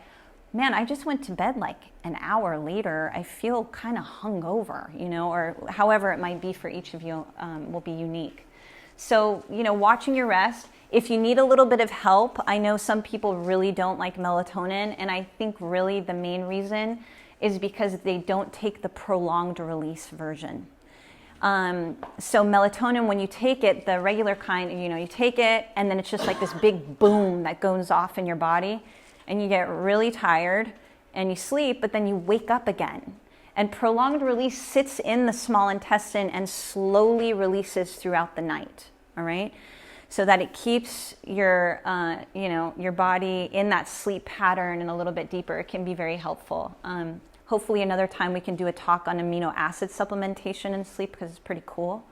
man, I just went to bed like an hour later. I feel kind of hungover, you know, or however it might be for each of you will be unique. So, watching your rest. If you need a little bit of help, I know some people really don't like melatonin, and I think really the main reason is because they don't take the prolonged release version. So melatonin, when you take it, the regular kind, you take it and then it's just like this big boom that goes off in your body and you get really tired and you sleep, but then you wake up again. And prolonged release sits in the small intestine and slowly releases throughout the night, all right? So that it keeps your, your body in that sleep pattern and a little bit deeper. It can be very helpful. Hopefully another time we can do a talk on amino acid supplementation in sleep because it's pretty cool.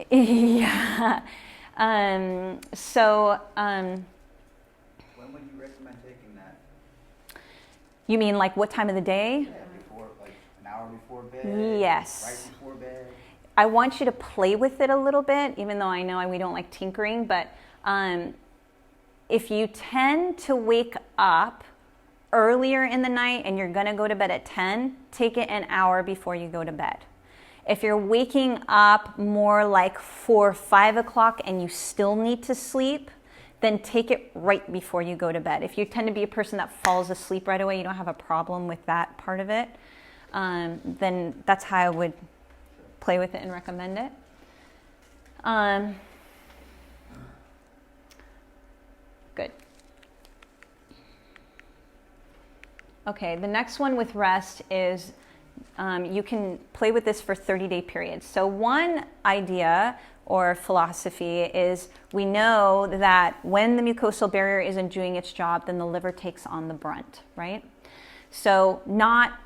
Yeah. When would you recommend taking that? You mean like what time of the day? Yeah, before, like an hour before bed? Yes. Right before bed? I want you to play with it a little bit, even though I know we don't like tinkering, but if you tend to wake up earlier in the night and you're going to go to bed at 10, take it an hour before you go to bed. If you're waking up more like 4 or 5 o'clock and you still need to sleep, then take it right before you go to bed. If you tend to be a person that falls asleep right away, you don't have a problem with that part of it, then that's how I would play with it and recommend it. Good. Okay, the next one with rest is you can play with this for 30-day periods. So one idea or philosophy is we know that when the mucosal barrier isn't doing its job, then the liver takes on the brunt, right? So not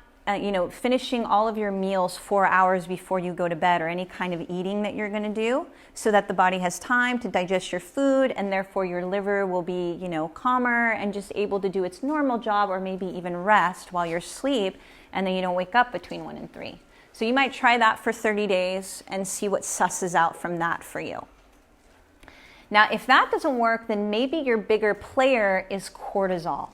finishing all of your meals 4 hours before you go to bed or any kind of eating that you're going to do so that the body has time to digest your food and therefore your liver will be, calmer and just able to do its normal job or maybe even rest while you're asleep and then you don't wake up between 1 and 3. So you might try that for 30 days and see what susses out from that for you. Now, if that doesn't work, then maybe your bigger player is cortisol.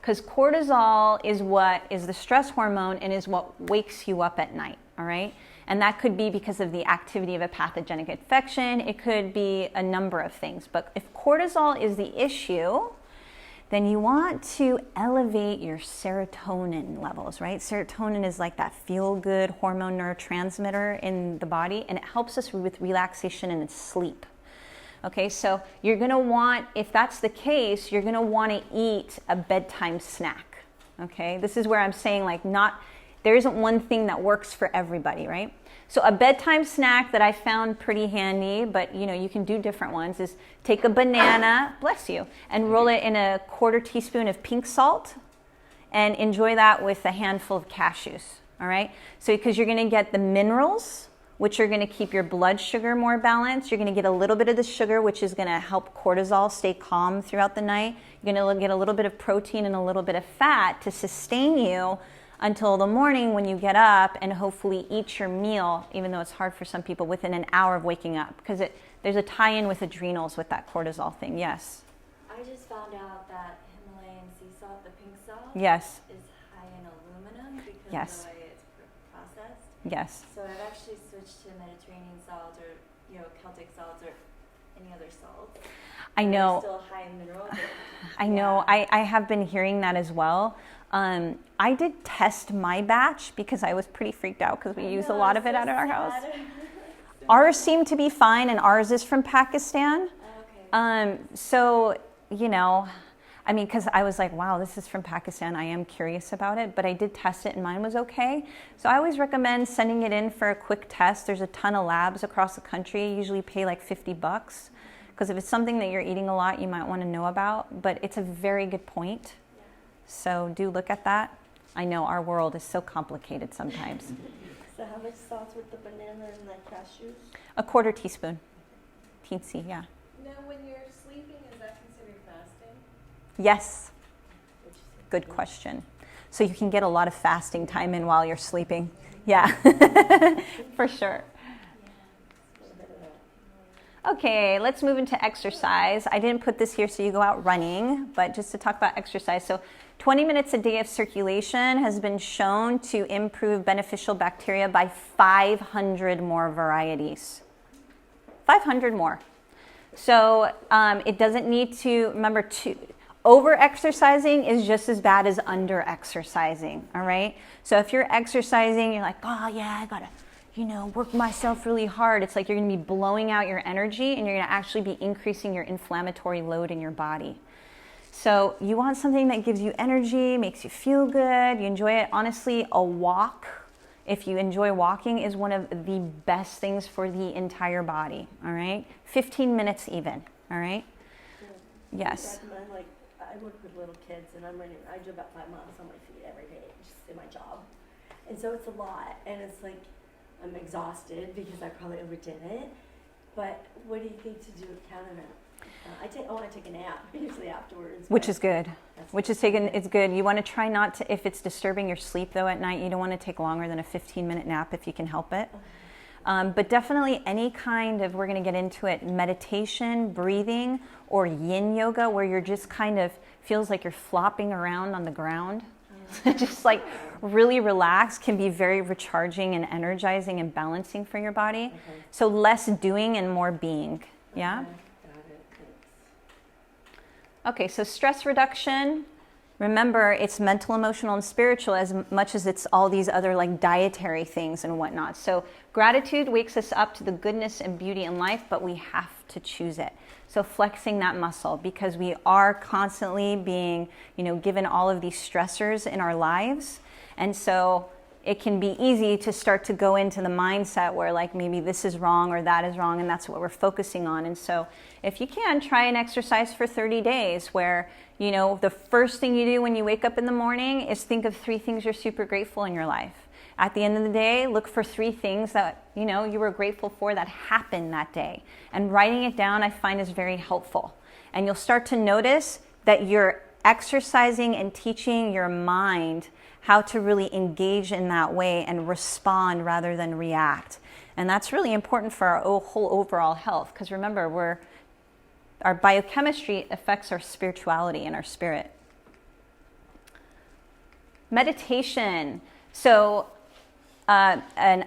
Because cortisol is what is the stress hormone and is what wakes you up at night, all right? And that could be because of the activity of a pathogenic infection. It could be a number of things. But if cortisol is the issue, then you want to elevate your serotonin levels, right? Serotonin is like that feel-good hormone neurotransmitter in the body, and it helps us with relaxation and sleep. Okay, so you're going to want, if that's the case, you're going to want to eat a bedtime snack. Okay, this is where I'm saying there isn't one thing that works for everybody, right? So a bedtime snack that I found pretty handy, but you can do different ones, is take a banana, bless you, and roll it in a 1/4 teaspoon of pink salt and enjoy that with a handful of cashews, all right? So because you're going to get the minerals, which are going to keep your blood sugar more balanced. You're going to get a little bit of the sugar, which is going to help cortisol stay calm throughout the night. You're going to get a little bit of protein and a little bit of fat to sustain you until the morning when you get up and hopefully eat your meal, even though it's hard for some people, within an hour of waking up. Because there's a tie-in with adrenals with that cortisol thing. Yes? I just found out that Himalayan sea salt, the pink salt, Yes. is high in aluminum because Yes. of the way it's processed. Yes. So I've actually switched to Mediterranean salt or Celtic salt or any other salt. I know. They're still high in mineral. But I know. I have been hearing that as well. I did test my batch because I was pretty freaked out because we use a lot of it at our house. Ours seemed to be fine, and ours is from Pakistan. Okay. So, because I was like, wow, this is from Pakistan. I am curious about it, but I did test it and mine was okay. So I always recommend sending it in for a quick test. There's a ton of labs across the country. You usually pay like $50 because if it's something that you're eating a lot, you might want to know about, but it's a very good point. So do look at that. I know our world is so complicated sometimes. So how much salt with the banana and the cashews? A 1/4 teaspoon. Teensy, yeah. Now, when you're sleeping, is that considered fasting? Yes. Good question. So you can get a lot of fasting time in while you're sleeping. Yeah, for sure. Okay, let's move into exercise. I didn't put this here so you go out running, but just to talk about exercise. So 20 minutes a day of circulation has been shown to improve beneficial bacteria by 500 more varieties. 500 more. So it doesn't need to, remember, over-exercising is just as bad as under-exercising, all right? So if you're exercising, you're like, oh yeah, I gotta, work myself really hard. It's like you're gonna be blowing out your energy and you're gonna actually be increasing your inflammatory load in your body. So you want something that gives you energy, makes you feel good, you enjoy it. Honestly, a walk, if you enjoy walking, is one of the best things for the entire body, all right? 15 minutes even, all right? Yes. I work with little kids, and I do about 5 miles on my feet every day, just in my job. And so it's a lot, and it's like, I'm exhausted because I probably overdid it. But what do you think to do with countermount? I want to take a nap usually afterwards. Which is good. It's good. You want to try not to, if it's disturbing your sleep though at night, you don't want to take longer than a 15-minute nap if you can help it. But definitely any kind of, we're going to get into it, meditation, breathing, or yin yoga, where you're just kind of, feels like you're flopping around on the ground. Just like really relaxed, can be very recharging and energizing and balancing for your body. Okay. So less doing and more being. Yeah? Okay. Got it. Thanks. Okay, so stress reduction. Remember, it's mental, emotional, and spiritual as much as it's all these other like dietary things and whatnot. So gratitude wakes us up to the goodness and beauty in life, but we have to choose it. So flexing that muscle, because we are constantly being, given all of these stressors in our lives. And so it can be easy to start to go into the mindset where like maybe this is wrong or that is wrong, and that's what we're focusing on. And so if you can, try an exercise for 30 days where, the first thing you do when you wake up in the morning is think of 3 things you're super grateful in your life. At the end of the day, look for 3 things that, you were grateful for that happened that day. And writing it down, I find, is very helpful. And you'll start to notice that you're exercising and teaching your mind how to really engage in that way and respond rather than react. And that's really important for our whole overall health, because remember, our biochemistry affects our spirituality and our spirit. Meditation. So an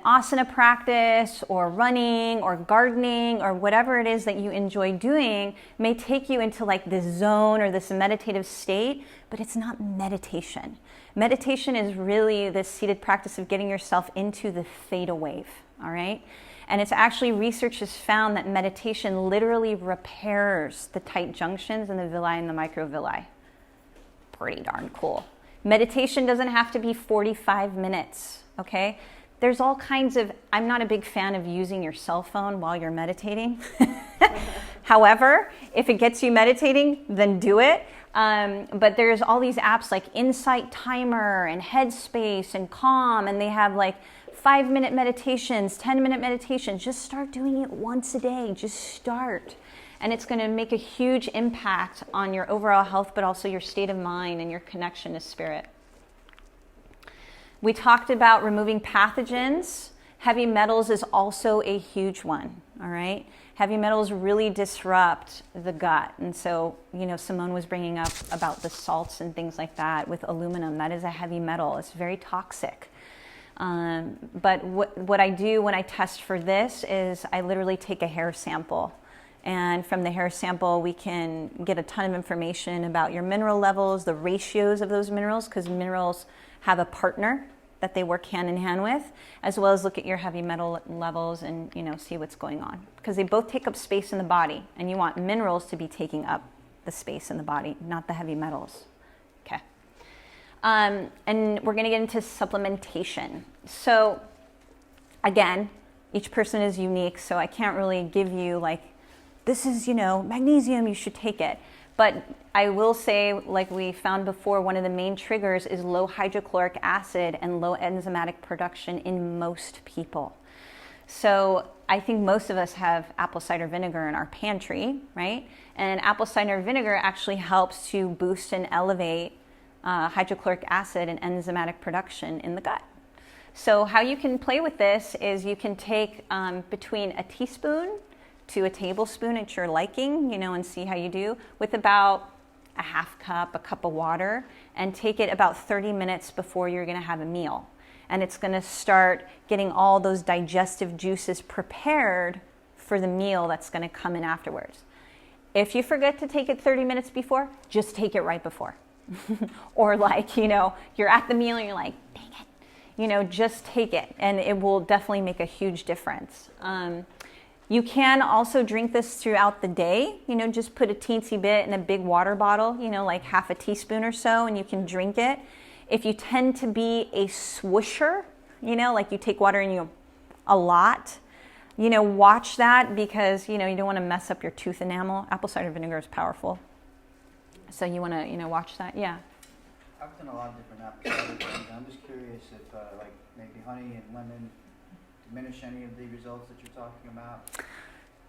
asana practice or running or gardening or whatever it is that you enjoy doing may take you into like this zone or this meditative state, but it's not meditation. Meditation is really this seated practice of getting yourself into the theta wave, all right? And it's actually, research has found that meditation literally repairs the tight junctions in the villi and the microvilli. Pretty darn cool. Meditation doesn't have to be 45 minutes, okay? There's all kinds of, I'm not a big fan of using your cell phone while you're meditating. However, if it gets you meditating, then do it. But there's all these apps like Insight Timer and Headspace and Calm, and they have like 5-minute meditations, 10-minute meditations. Just start doing it once a day. Just start. And it's going to make a huge impact on your overall health, but also your state of mind and your connection to spirit. We talked about removing pathogens. Heavy metals is also a huge one, all right? Heavy metals really disrupt the gut. And so, Simone was bringing up about the salts and things like that with aluminum. That is a heavy metal. It's very toxic. But what I do when I test for this is I literally take a hair sample. And from the hair sample, we can get a ton of information about your mineral levels, the ratios of those minerals, because minerals have a partner that they work hand in hand with, as well as look at your heavy metal levels and, see what's going on. Because they both take up space in the body, and you want minerals to be taking up the space in the body, not the heavy metals. Okay. And we're going to get into supplementation. So, again, each person is unique, so I can't really give you like, this is, magnesium, you should take it. But I will say, like we found before, one of the main triggers is low hydrochloric acid and low enzymatic production in most people. So I think most of us have apple cider vinegar in our pantry, right? And apple cider vinegar actually helps to boost and elevate hydrochloric acid and enzymatic production in the gut. So how you can play with this is you can take between a teaspoon to a tablespoon at your liking, and see how you do, with about a half cup, a cup of water, and take it about 30 minutes before you're gonna have a meal. And it's gonna start getting all those digestive juices prepared for the meal that's going to come in afterwards. If you forget to take it 30 minutes before, just take it right before. Or like, you're at the meal and you're like, dang it, just take it, and it will definitely make a huge difference. You can also drink this throughout the day, just put a teensy bit in a big water bottle, like half a teaspoon or so, and you can drink it. If you tend to be a swoosher, like you take water and a lot, watch that, because, you don't want to mess up your tooth enamel. Apple cider vinegar is powerful. So you want to, watch that. Yeah. I've done a lot of different apple cider things. I'm just curious if, like, maybe honey and lemon diminish any of the results that you're talking about?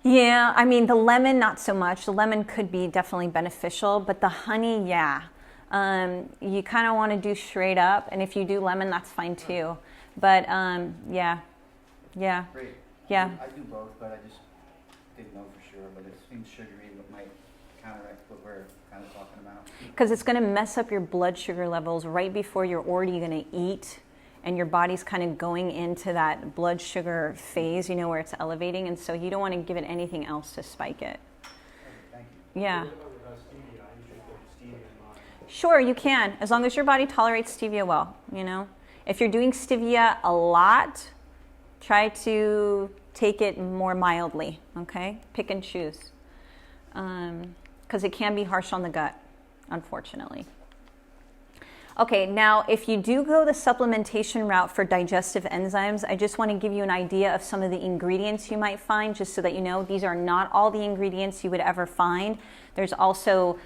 Yeah, I mean, the lemon, not so much. The lemon could be definitely beneficial, but the honey, yeah. You kind of want to do straight up, and if you do lemon, that's fine too. But yeah. Great. Yeah. I do both, but I just didn't know for sure. But it seems sugary, but might counteract what we're kind of talking about. Because it's going to mess up your blood sugar levels right before you're already going to eat, and your body's kind of going into that blood sugar phase, where it's elevating, and so you don't want to give it anything else to spike it. Okay, thank you. Yeah. What about stevia? You should go stevia not. Sure, you can, as long as your body tolerates stevia well, If you're doing stevia a lot, try to take it more mildly, okay? Pick and choose. Because it can be harsh on the gut, unfortunately. Okay, now if you do go the supplementation route for digestive enzymes, I just want to give you an idea of some of the ingredients you might find, just so that you know these are not all the ingredients you would ever find. There's also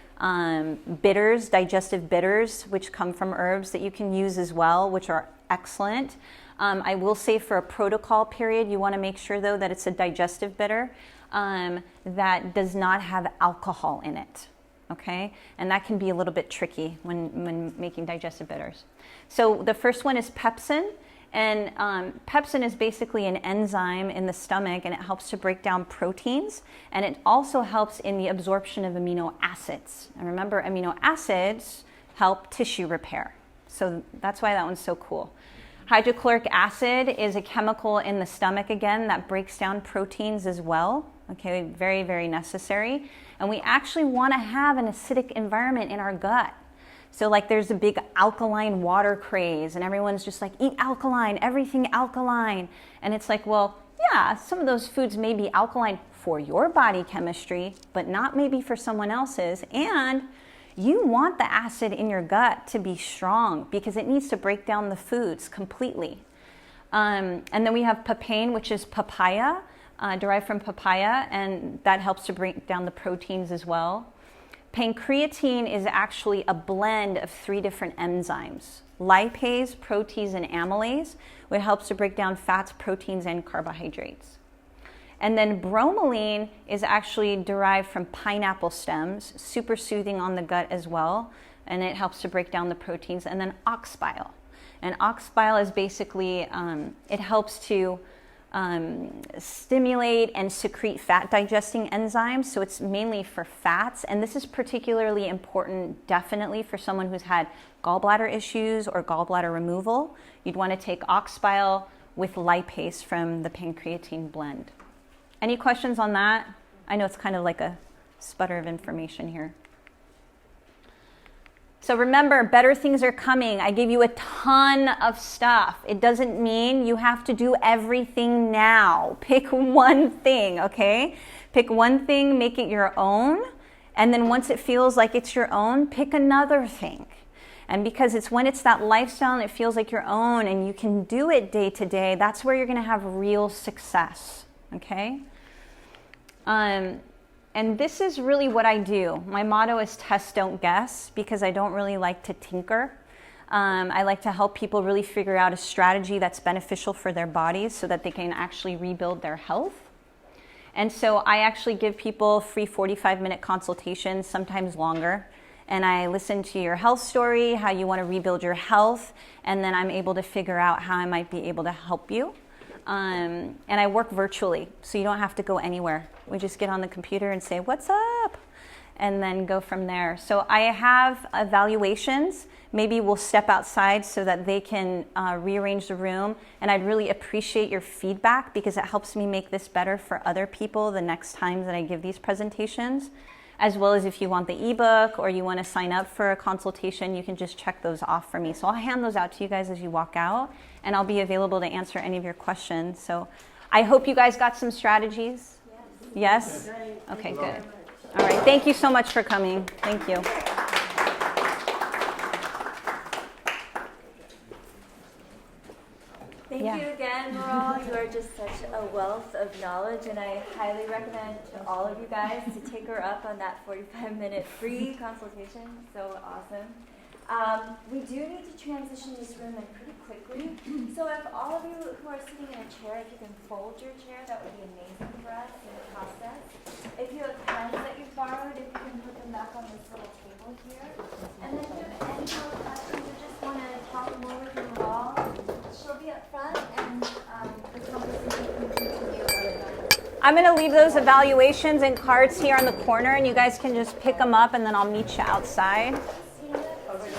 bitters, digestive bitters, which come from herbs that you can use as well, which are excellent. I will say for a protocol period, you want to make sure though that it's a digestive bitter that does not have alcohol in it. Okay, and that can be a little bit tricky when making digestive bitters. So the first one is pepsin, and pepsin is basically an enzyme in the stomach, and it helps to break down proteins, and it also helps in the absorption of amino acids. And remember, amino acids help tissue repair, so that's why that one's so cool. Hydrochloric acid is a chemical in the stomach, again, that breaks down proteins as well. Okay, very, very necessary. And we actually want to have an acidic environment in our gut. So like there's a big alkaline water craze, and everyone's just like, eat alkaline, everything alkaline. And it's like, well, yeah, some of those foods may be alkaline for your body chemistry, but not maybe for someone else's. And you want the acid in your gut to be strong because it needs to break down the foods completely. And then we have papain, which is papaya, derived from papaya, and that helps to break down the proteins as well. Pancreatine is actually a blend of 3 different enzymes: lipase, protease, and amylase, which helps to break down fats, proteins, and carbohydrates. And then bromelain is actually derived from pineapple stems, super soothing on the gut as well, and it helps to break down the proteins. And then ox bile. And ox bile is basically, it helps to stimulate and secrete fat digesting enzymes, so it's mainly for fats, and this is particularly important definitely for someone who's had gallbladder issues or gallbladder removal. You'd want to take ox bile with lipase from the pancreatine blend. Any questions on that? I know it's kind of like a sputter of information here. So remember, better things are coming. I gave you a ton of stuff. It doesn't mean you have to do everything now. Pick one thing, okay? Pick one thing, make it your own, and then once it feels like it's your own, pick another thing. And because it's when it's that lifestyle and it feels like your own and you can do it day to day, that's where you're gonna have real success, okay? And this is really what I do. My motto is test, don't guess, because I don't really like to tinker. I like to help people really figure out a strategy that's beneficial for their bodies so that they can actually rebuild their health. And so I actually give people free 45-minute consultations, sometimes longer. And I listen to your health story, how you want to rebuild your health, and then I'm able to figure out how I might be able to help you. And I work virtually, so you don't have to go anywhere. We just get on the computer and say, what's up? and then go from there. So I have evaluations. Maybe we'll step outside so that they can rearrange the room. And I'd really appreciate your feedback because it helps me make this better for other people the next time that I give these presentations. As well as if you want the ebook or you want to sign up for a consultation, you can just check those off for me. So I'll hand those out to you guys as you walk out, and I'll be available to answer any of your questions. So I hope you guys got some strategies. Yes? Okay, good. All right, thank you so much for coming. Thank you. Thank you again, Maral. You are just such a wealth of knowledge, and I highly recommend to all of you guys to take her up on that 45-minute free consultation. So awesome. We do need to transition this room in pretty quickly. So if all of you who are sitting in a chair, if you can fold your chair, that would be amazing for us in the process. If you have pens that you've borrowed, if you can put them back on this little table here. And then if you have any more questions or just want to talk more with Maral, she'll be up front, and the conversation can continue otherwise. I'm going to leave those evaluations and cards here on the corner, and you guys can just pick them up, and then I'll meet you outside. Over to